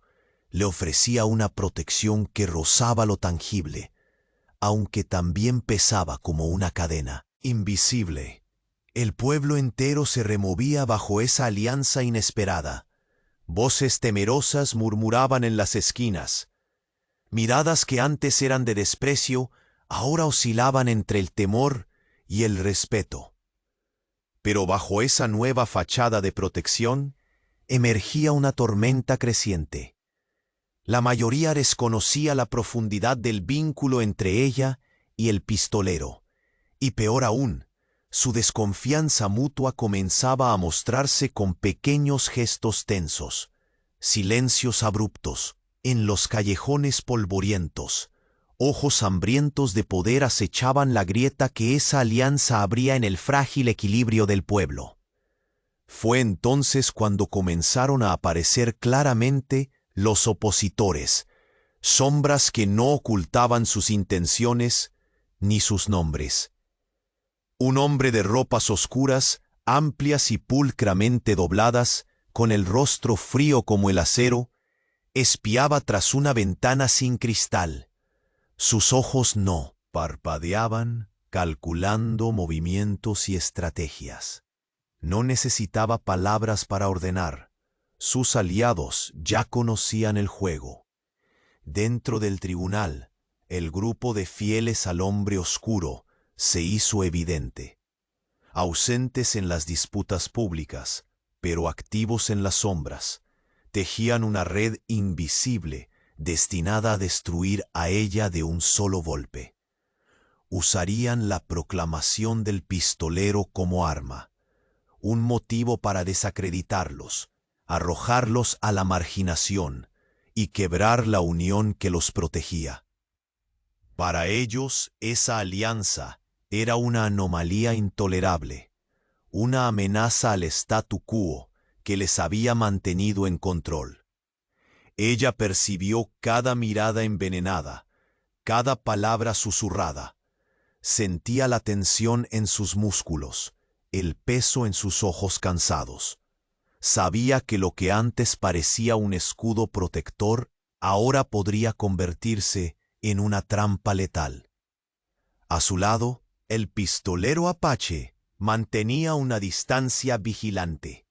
le ofrecía una protección que rozaba lo tangible, aunque también pesaba como una cadena invisible. El pueblo entero se removía bajo esa alianza inesperada. Voces temerosas murmuraban en las esquinas. Miradas que antes eran de desprecio, ahora oscilaban entre el temor y el respeto. Pero bajo esa nueva fachada de protección, emergía una tormenta creciente. La mayoría desconocía la profundidad del vínculo entre ella y el pistolero, y peor aún, su desconfianza mutua comenzaba a mostrarse con pequeños gestos tensos, silencios abruptos, en los callejones polvorientos. Ojos hambrientos de poder acechaban la grieta que esa alianza abría en el frágil equilibrio del pueblo. Fue entonces cuando comenzaron a aparecer claramente los opositores, sombras que no ocultaban sus intenciones ni sus nombres. Un hombre de ropas oscuras, amplias y pulcramente dobladas, con el rostro frío como el acero, espiaba tras una ventana sin cristal. Sus ojos no parpadeaban, calculando movimientos y estrategias. No necesitaba palabras para ordenar. Sus aliados ya conocían el juego. Dentro del tribunal, el grupo de fieles al hombre oscuro se hizo evidente. Ausentes en las disputas públicas, pero activos en las sombras, tejían una red invisible destinada a destruir a ella de un solo golpe. Usarían la proclamación del pistolero como arma, un motivo para desacreditarlos, arrojarlos a la marginación y quebrar la unión que los protegía. Para ellos, esa alianza era una anomalía intolerable, una amenaza al statu quo que les había mantenido en control. Ella percibió cada mirada envenenada, cada palabra susurrada. Sentía la tensión en sus músculos, el peso en sus ojos cansados. Sabía que lo que antes parecía un escudo protector, ahora podría convertirse en una trampa letal. A su lado, el pistolero apache mantenía una distancia vigilante,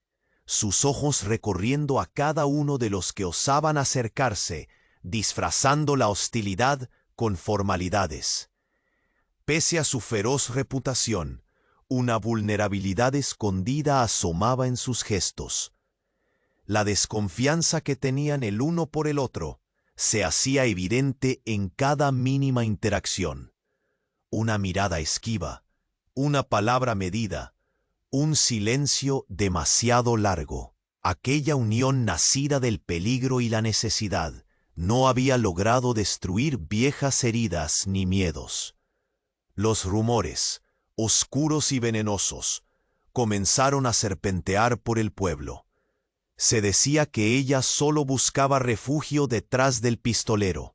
sus ojos recorriendo a cada uno de los que osaban acercarse, disfrazando la hostilidad con formalidades. Pese a su feroz reputación, una vulnerabilidad escondida asomaba en sus gestos. La desconfianza que tenían el uno por el otro se hacía evidente en cada mínima interacción. Una mirada esquiva, una palabra medida, un silencio demasiado largo. Aquella unión nacida del peligro y la necesidad no había logrado destruir viejas heridas ni miedos. Los rumores, oscuros y venenosos, comenzaron a serpentear por el pueblo. Se decía que ella solo buscaba refugio detrás del pistolero,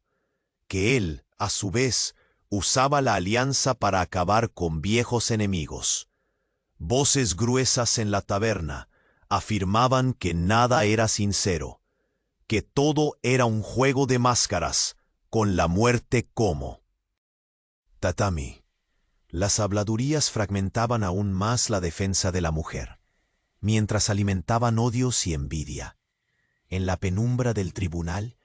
que él, a su vez, usaba la alianza para acabar con viejos enemigos. Voces gruesas en la taberna afirmaban que nada era sincero, que todo era un juego de máscaras, con la muerte como tatami. Las habladurías fragmentaban aún más la defensa de la mujer, mientras alimentaban odios y envidia. En la penumbra del tribunal,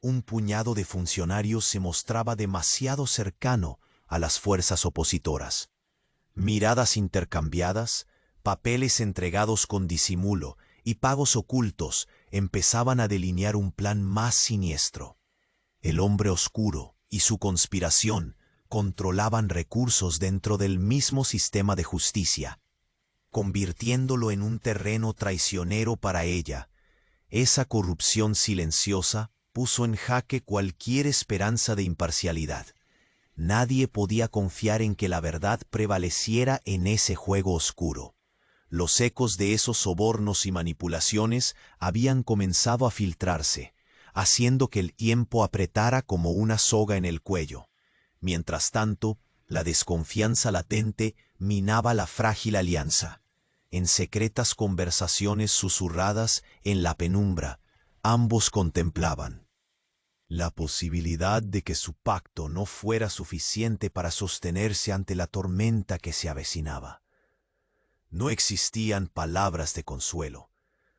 un puñado de funcionarios se mostraba demasiado cercano a las fuerzas opositoras. Miradas intercambiadas, papeles entregados con disimulo y pagos ocultos empezaban a delinear un plan más siniestro. El hombre oscuro y su conspiración controlaban recursos dentro del mismo sistema de justicia, convirtiéndolo en un terreno traicionero para ella. Esa corrupción silenciosa puso en jaque cualquier esperanza de imparcialidad. Nadie podía confiar en que la verdad prevaleciera en ese juego oscuro. Los ecos de esos sobornos y manipulaciones habían comenzado a filtrarse, haciendo que el tiempo apretara como una soga en el cuello. Mientras tanto, la desconfianza latente minaba la frágil alianza. En secretas conversaciones susurradas en la penumbra, ambos contemplaban la posibilidad de que su pacto no fuera suficiente para sostenerse ante la tormenta que se avecinaba. No existían palabras de consuelo,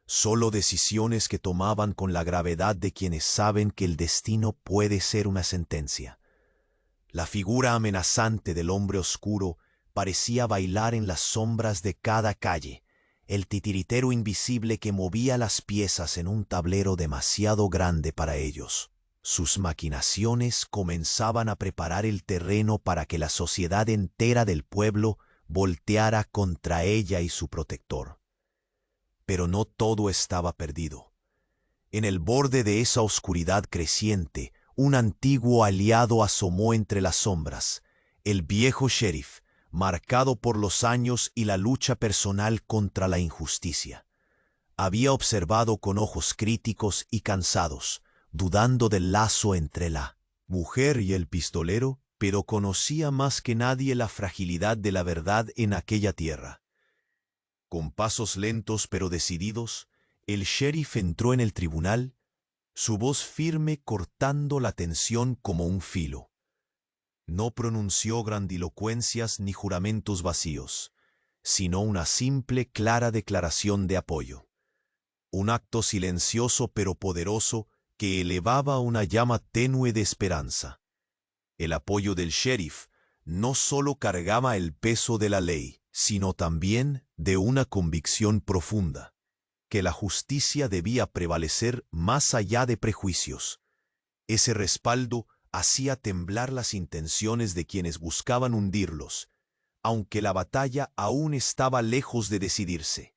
solo decisiones que tomaban con la gravedad de quienes saben que el destino puede ser una sentencia. La figura amenazante del hombre oscuro parecía bailar en las sombras de cada calle, el titiritero invisible que movía las piezas en un tablero demasiado grande para ellos. Sus maquinaciones comenzaban a preparar el terreno para que la sociedad entera del pueblo volteara contra ella y su protector. Pero no todo estaba perdido. En el borde de esa oscuridad creciente, un antiguo aliado asomó entre las sombras, el viejo sheriff, marcado por los años y la lucha personal contra la injusticia. Había observado con ojos críticos y cansados, dudando del lazo entre la mujer y el pistolero, pero conocía más que nadie la fragilidad de la verdad en aquella tierra. Con pasos lentos pero decididos, el sheriff entró en el tribunal, su voz firme cortando la tensión como un filo. No pronunció grandilocuencias ni juramentos vacíos, sino una simple, clara declaración de apoyo. Un acto silencioso pero poderoso que elevaba una llama tenue de esperanza. El apoyo del sheriff no solo cargaba el peso de la ley, sino también de una convicción profunda, que la justicia debía prevalecer más allá de prejuicios. Ese respaldo hacía temblar las intenciones de quienes buscaban hundirlos, aunque la batalla aún estaba lejos de decidirse.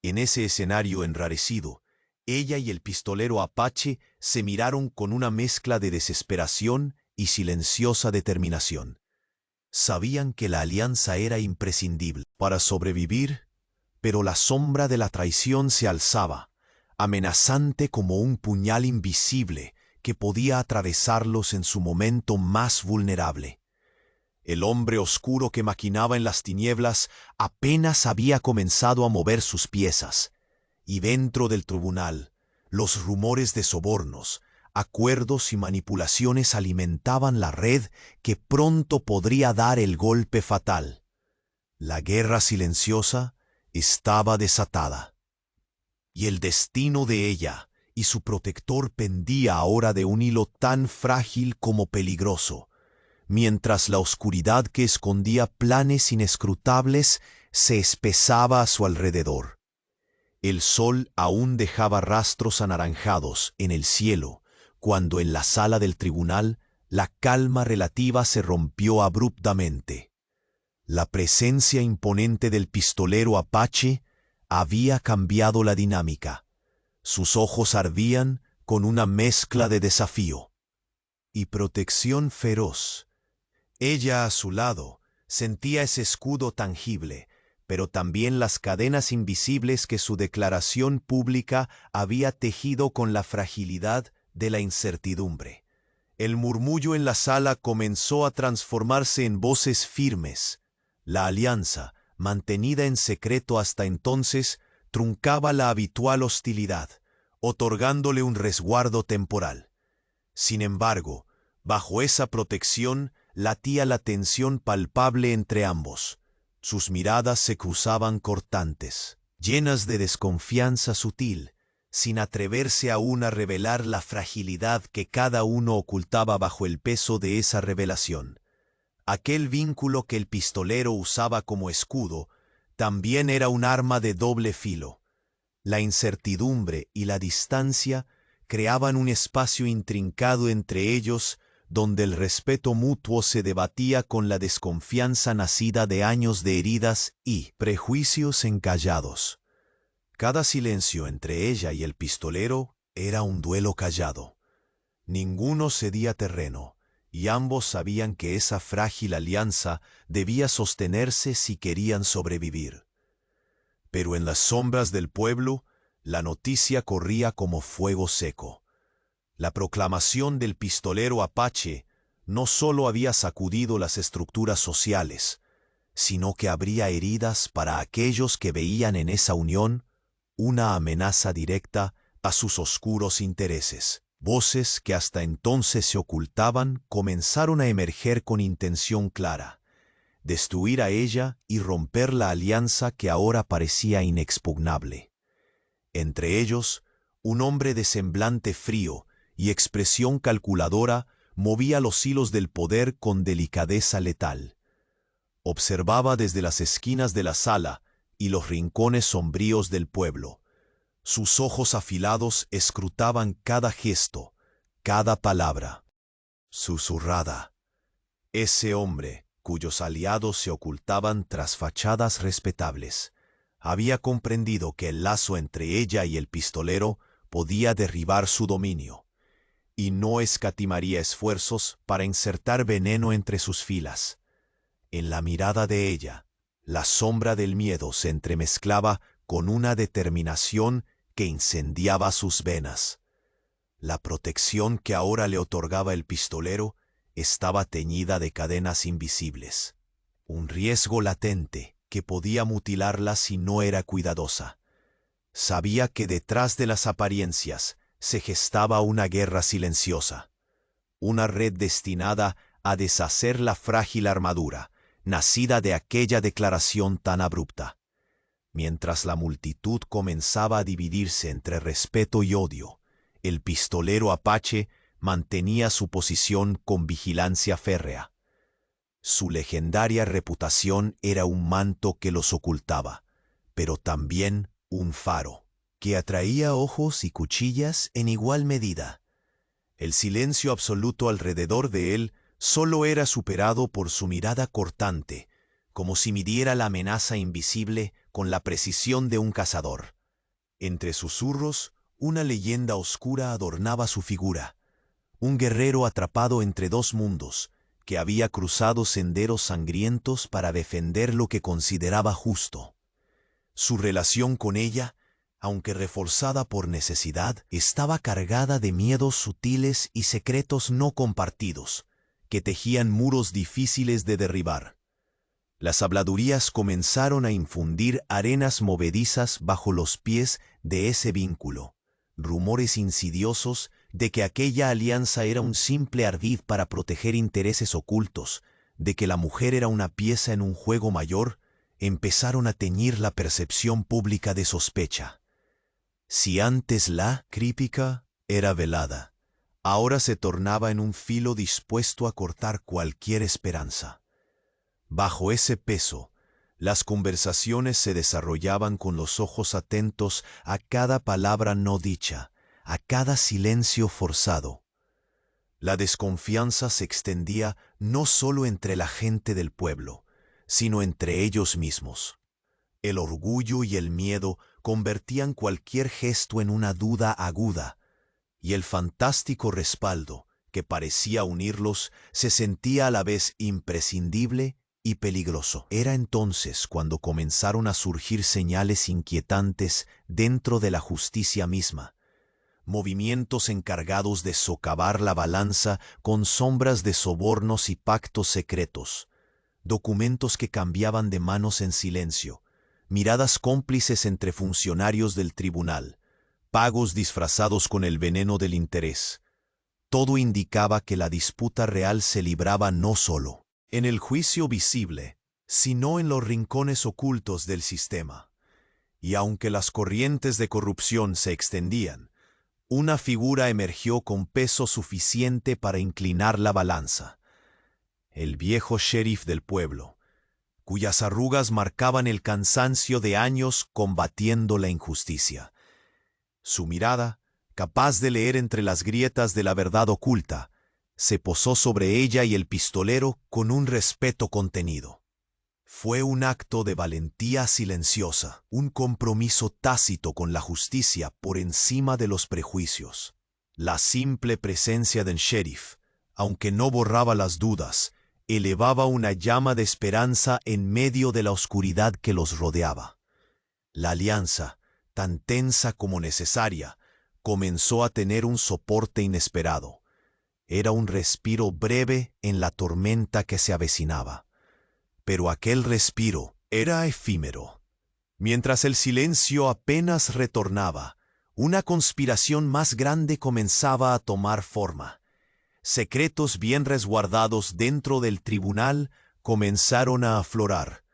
En ese escenario enrarecido, ella y el pistolero Apache se miraron con una mezcla de desesperación y silenciosa determinación. Sabían que la alianza era imprescindible para sobrevivir, pero la sombra de la traición se alzaba, amenazante como un puñal invisible que podía atravesarlos en su momento más vulnerable. El hombre oscuro que maquinaba en las tinieblas apenas había comenzado a mover sus piezas, y dentro del tribunal, los rumores de sobornos, acuerdos y manipulaciones alimentaban la red que pronto podría dar el golpe fatal. La guerra silenciosa estaba desatada, y el destino de ella y su protector pendía ahora de un hilo tan frágil como peligroso, mientras la oscuridad que escondía planes inescrutables se espesaba a su alrededor. El sol aún dejaba rastros anaranjados en el cielo, cuando en la sala del tribunal la calma relativa se rompió abruptamente. La presencia imponente del pistolero apache había cambiado la dinámica. Sus ojos ardían con una mezcla de desafío y protección feroz. Ella a su lado sentía ese escudo tangible, pero también las cadenas invisibles que su declaración pública había tejido con la fragilidad de la incertidumbre. El murmullo en la sala comenzó a transformarse en voces firmes. La alianza, mantenida en secreto hasta entonces, truncaba la habitual hostilidad, otorgándole un resguardo temporal. Sin embargo, bajo esa protección latía la tensión palpable entre ambos. Sus miradas se cruzaban cortantes, llenas de desconfianza sutil, sin atreverse aún a revelar la fragilidad que cada uno ocultaba bajo el peso de esa revelación. Aquel vínculo que el pistolero usaba como escudo también era un arma de doble filo. La incertidumbre y la distancia creaban un espacio intrincado entre ellos donde el respeto mutuo se debatía con la desconfianza nacida de años de heridas y prejuicios encallados. Cada silencio entre ella y el pistolero era un duelo callado. Ninguno cedía terreno, y ambos sabían que esa frágil alianza debía sostenerse si querían sobrevivir. Pero en las sombras del pueblo, la noticia corría como fuego seco. La proclamación del pistolero apache no solo había sacudido las estructuras sociales, sino que abría heridas para aquellos que veían en esa unión una amenaza directa a sus oscuros intereses. Voces que hasta entonces se ocultaban comenzaron a emerger con intención clara: destruir a ella y romper la alianza que ahora parecía inexpugnable. Entre ellos, un hombre de semblante frío y expresión calculadora movía los hilos del poder con delicadeza letal. Observaba desde las esquinas de la sala y los rincones sombríos del pueblo. Sus ojos afilados escrutaban cada gesto, cada palabra. Susurrada. Ese hombre, cuyos aliados se ocultaban tras fachadas respetables, había comprendido que el lazo entre ella y el pistolero podía derribar su dominio, y no escatimaría esfuerzos para insertar veneno entre sus filas. En la mirada de ella, la sombra del miedo se entremezclaba con una determinación que incendiaba sus venas. La protección que ahora le otorgaba el pistolero estaba teñida de cadenas invisibles, un riesgo latente que podía mutilarla si no era cuidadosa. Sabía que detrás de las apariencias se gestaba una guerra silenciosa, una red destinada a deshacer la frágil armadura, nacida de aquella declaración tan abrupta. Mientras la multitud comenzaba a dividirse entre respeto y odio, el pistolero apache mantenía su posición con vigilancia férrea. Su legendaria reputación era un manto que los ocultaba, pero también un faro que atraía ojos y cuchillas en igual medida. El silencio absoluto alrededor de él solo era superado por su mirada cortante, como si midiera la amenaza invisible con la precisión de un cazador. Entre susurros, una leyenda oscura adornaba su figura, un guerrero atrapado entre dos mundos, que había cruzado senderos sangrientos para defender lo que consideraba justo. Su relación con ella, aunque reforzada por necesidad, estaba cargada de miedos sutiles y secretos no compartidos, que tejían muros difíciles de derribar. Las habladurías comenzaron a infundir arenas movedizas bajo los pies de ese vínculo, rumores insidiosos de que aquella alianza era un simple ardid para proteger intereses ocultos, de que la mujer era una pieza en un juego mayor, empezaron a teñir la percepción pública de sospecha. Si antes la crítica era velada, ahora se tornaba en un filo dispuesto a cortar cualquier esperanza. Bajo ese peso, las conversaciones se desarrollaban con los ojos atentos a cada palabra no dicha, a cada silencio forzado. La desconfianza se extendía no solo entre la gente del pueblo, sino entre ellos mismos. El orgullo y el miedo convertían cualquier gesto en una duda aguda, y el fantástico respaldo que parecía unirlos se sentía a la vez imprescindible y peligroso. Era entonces cuando comenzaron a surgir señales inquietantes dentro de la justicia misma, movimientos encargados de socavar la balanza con sombras de sobornos y pactos secretos, documentos que cambiaban de manos en silencio, miradas cómplices entre funcionarios del tribunal, pagos disfrazados con el veneno del interés. Todo indicaba que la disputa real se libraba no solo en el juicio visible, sino en los rincones ocultos del sistema. Y aunque las corrientes de corrupción se extendían, una figura emergió con peso suficiente para inclinar la balanza: el viejo sheriff del pueblo, cuyas arrugas marcaban el cansancio de años combatiendo la injusticia. Su mirada, capaz de leer entre las grietas de la verdad oculta, se posó sobre ella y el pistolero con un respeto contenido. Fue un acto de valentía silenciosa, un compromiso tácito con la justicia por encima de los prejuicios. La simple presencia del sheriff, aunque no borraba las dudas, elevaba una llama de esperanza en medio de la oscuridad que los rodeaba. La alianza, tan tensa como necesaria, comenzó a tener un soporte inesperado. Era un respiro breve en la tormenta que se avecinaba. Pero aquel respiro era efímero. Mientras el silencio apenas retornaba, una conspiración más grande comenzaba a tomar forma. Secretos bien resguardados dentro del tribunal comenzaron a aflorar.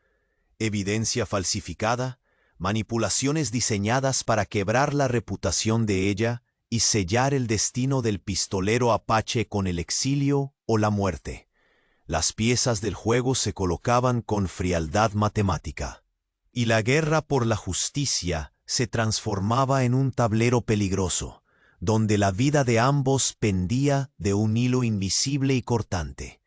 Evidencia falsificada, manipulaciones diseñadas para quebrar la reputación de ella y sellar el destino del pistolero apache con el exilio o la muerte. Las piezas del juego se colocaban con frialdad matemática, y la guerra por la justicia se transformaba en un tablero peligroso, donde la vida de ambos pendía de un hilo invisible y cortante.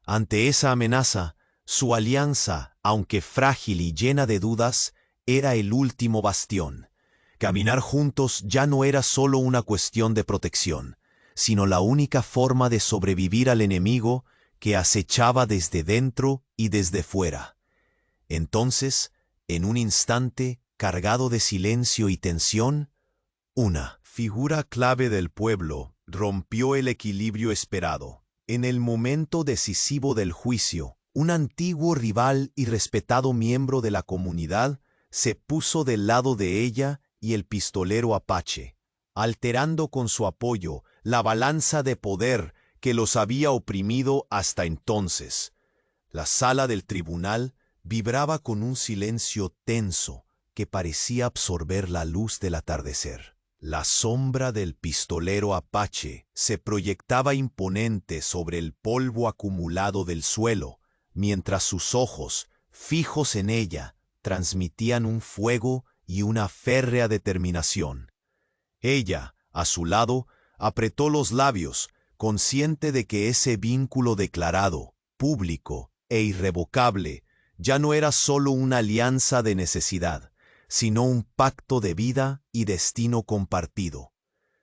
Ante esa amenaza, su alianza, aunque frágil y llena de dudas, era el último bastión. Caminar juntos ya no era solo una cuestión de protección, sino la única forma de sobrevivir al enemigo que acechaba desde dentro y desde fuera. Entonces, en un instante cargado de silencio y tensión, una figura clave del pueblo rompió el equilibrio esperado. En el momento decisivo del juicio, un antiguo rival y respetado miembro de la comunidad se puso del lado de ella y el pistolero apache, alterando con su apoyo la balanza de poder que los había oprimido hasta entonces. La sala del tribunal vibraba con un silencio tenso que parecía absorber la luz del atardecer. La sombra del pistolero apache se proyectaba imponente sobre el polvo acumulado del suelo, mientras sus ojos, fijos en ella, transmitían un fuego y una férrea determinación. Ella, a su lado, apretó los labios, consciente de que ese vínculo declarado, público e irrevocable ya no era solo una alianza de necesidad, sino un pacto de vida y destino compartido.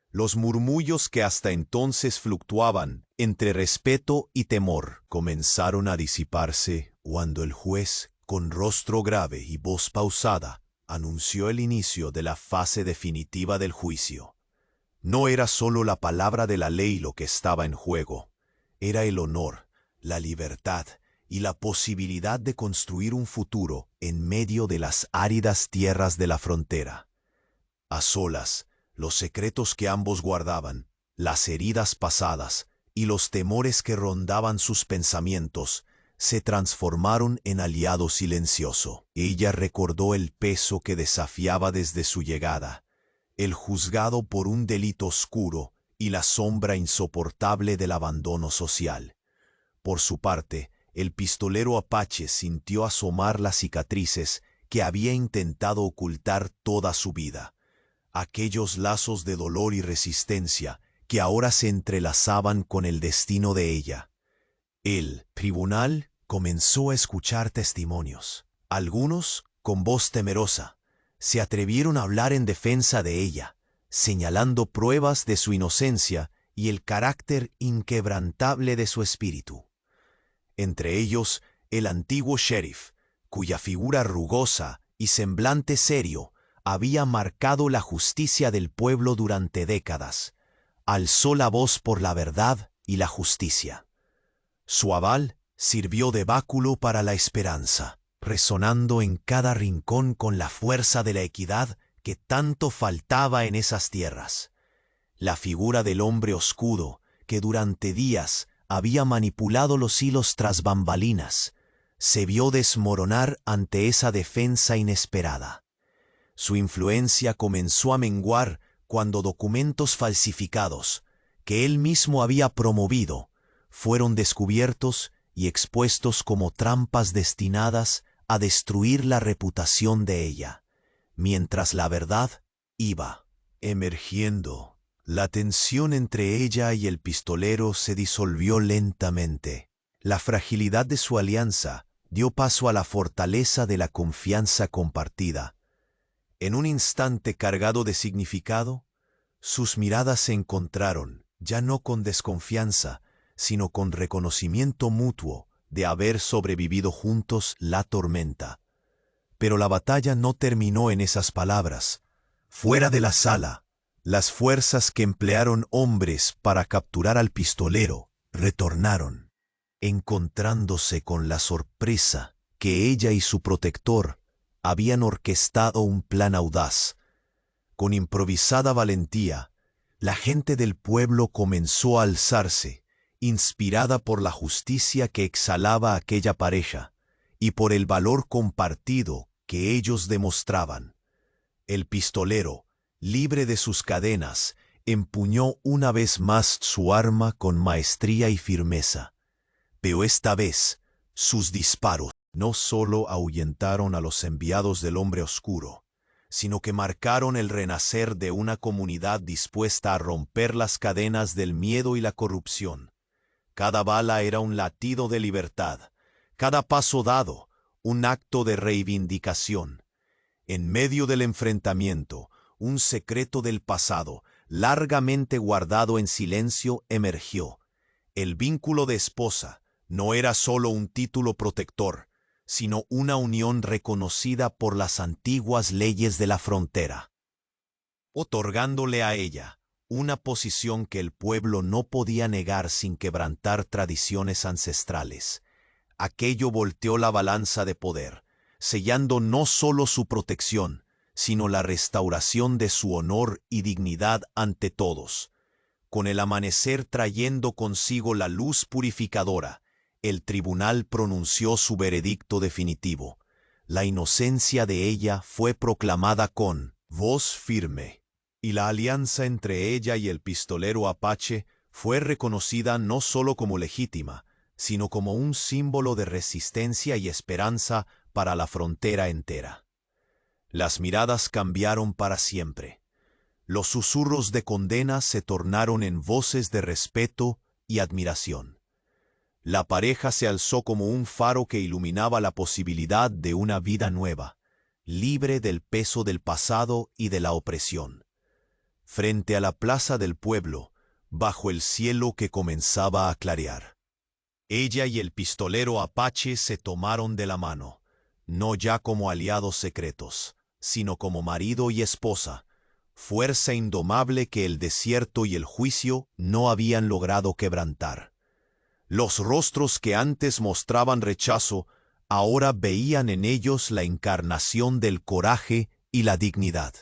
Los murmullos que hasta entonces fluctuaban entre respeto y temor comenzaron a disiparse cuando el juez, con rostro grave y voz pausada, anunció el inicio de la fase definitiva del juicio. No era solo la palabra de la ley lo que estaba en juego, era el honor, la libertad y la posibilidad de construir un futuro en medio de las áridas tierras de la frontera. A solas, los secretos que ambos guardaban, las heridas pasadas y los temores que rondaban sus pensamientos, se transformaron en aliado silencioso. Ella recordó el peso que desafiaba desde su llegada, el juzgado por un delito oscuro y la sombra insoportable del abandono social. Por su parte, el pistolero apache sintió asomar las cicatrices que había intentado ocultar toda su vida, aquellos lazos de dolor y resistencia que ahora se entrelazaban con el destino de ella. El tribunal comenzó a escuchar testimonios. Algunos, con voz temerosa, se atrevieron a hablar en defensa de ella, señalando pruebas de su inocencia y el carácter inquebrantable de su espíritu. Entre ellos, el antiguo sheriff, cuya figura rugosa y semblante serio había marcado la justicia del pueblo durante décadas, alzó la voz por la verdad y la justicia. Su aval sirvió de báculo para la esperanza, resonando en cada rincón con la fuerza de la equidad que tanto faltaba en esas tierras. La figura del hombre oscuro, que durante días había manipulado los hilos tras bambalinas, se vio desmoronar ante esa defensa inesperada. Su influencia comenzó a menguar cuando documentos falsificados, que él mismo había promovido, fueron descubiertos y expuestos como trampas destinadas a destruir la reputación de ella, mientras la verdad iba emergiendo. La tensión entre ella y el pistolero se disolvió lentamente. La fragilidad de su alianza dio paso a la fortaleza de la confianza compartida. En un instante cargado de significado, sus miradas se encontraron, ya no con desconfianza, sino con reconocimiento mutuo de haber sobrevivido juntos la tormenta. Pero la batalla no terminó en esas palabras. Fuera de la sala, las fuerzas que emplearon hombres para capturar al pistolero retornaron, encontrándose con la sorpresa que ella y su protector habían orquestado un plan audaz. Con improvisada valentía, la gente del pueblo comenzó a alzarse, inspirada por la justicia que exhalaba aquella pareja y por el valor compartido que ellos demostraban. El pistolero, libre de sus cadenas, empuñó una vez más su arma con maestría y firmeza. Pero esta vez, sus disparos no solo ahuyentaron a los enviados del hombre oscuro, sino que marcaron el renacer de una comunidad dispuesta a romper las cadenas del miedo y la corrupción. Cada bala era un latido de libertad, cada paso dado, un acto de reivindicación. En medio del enfrentamiento, un secreto del pasado, largamente guardado en silencio, emergió. El vínculo de esposa no era solo un título protector, sino una unión reconocida por las antiguas leyes de la frontera, otorgándole a ella una posición que el pueblo no podía negar sin quebrantar tradiciones ancestrales. Aquello volteó la balanza de poder, sellando no solo su protección, sino la restauración de su honor y dignidad ante todos. Con el amanecer trayendo consigo la luz purificadora, el tribunal pronunció su veredicto definitivo. La inocencia de ella fue proclamada con voz firme, y la alianza entre ella y el pistolero apache fue reconocida no solo como legítima, sino como un símbolo de resistencia y esperanza para la frontera entera. Las miradas cambiaron para siempre. Los susurros de condena se tornaron en voces de respeto y admiración. La pareja se alzó como un faro que iluminaba la posibilidad de una vida nueva, libre del peso del pasado y de la opresión. Frente a la plaza del pueblo, bajo el cielo que comenzaba a clarear, ella y el pistolero apache se tomaron de la mano, no ya como aliados secretos, sino como marido y esposa, fuerza indomable que el desierto y el juicio no habían logrado quebrantar. Los rostros que antes mostraban rechazo, ahora veían en ellos la encarnación del coraje y la dignidad.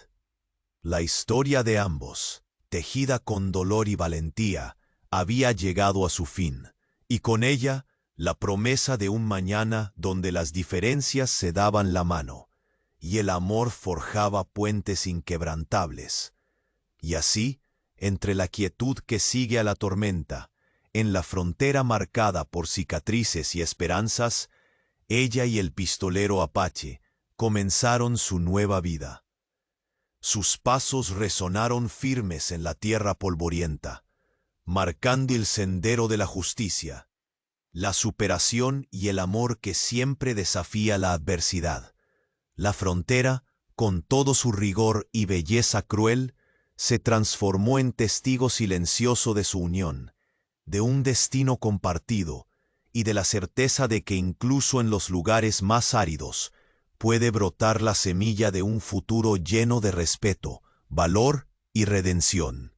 La historia de ambos, tejida con dolor y valentía, había llegado a su fin, y con ella la promesa de un mañana donde las diferencias se daban la mano, y el amor forjaba puentes inquebrantables. Y así, entre la quietud que sigue a la tormenta, en la frontera marcada por cicatrices y esperanzas, ella y el pistolero apache comenzaron su nueva vida. Sus pasos resonaron firmes en la tierra polvorienta, marcando el sendero de la justicia, la superación y el amor que siempre desafía la adversidad. La frontera, con todo su rigor y belleza cruel, se transformó en testigo silencioso de su unión, de un destino compartido y de la certeza de que incluso en los lugares más áridos puede brotar la semilla de un futuro lleno de respeto, valor y redención.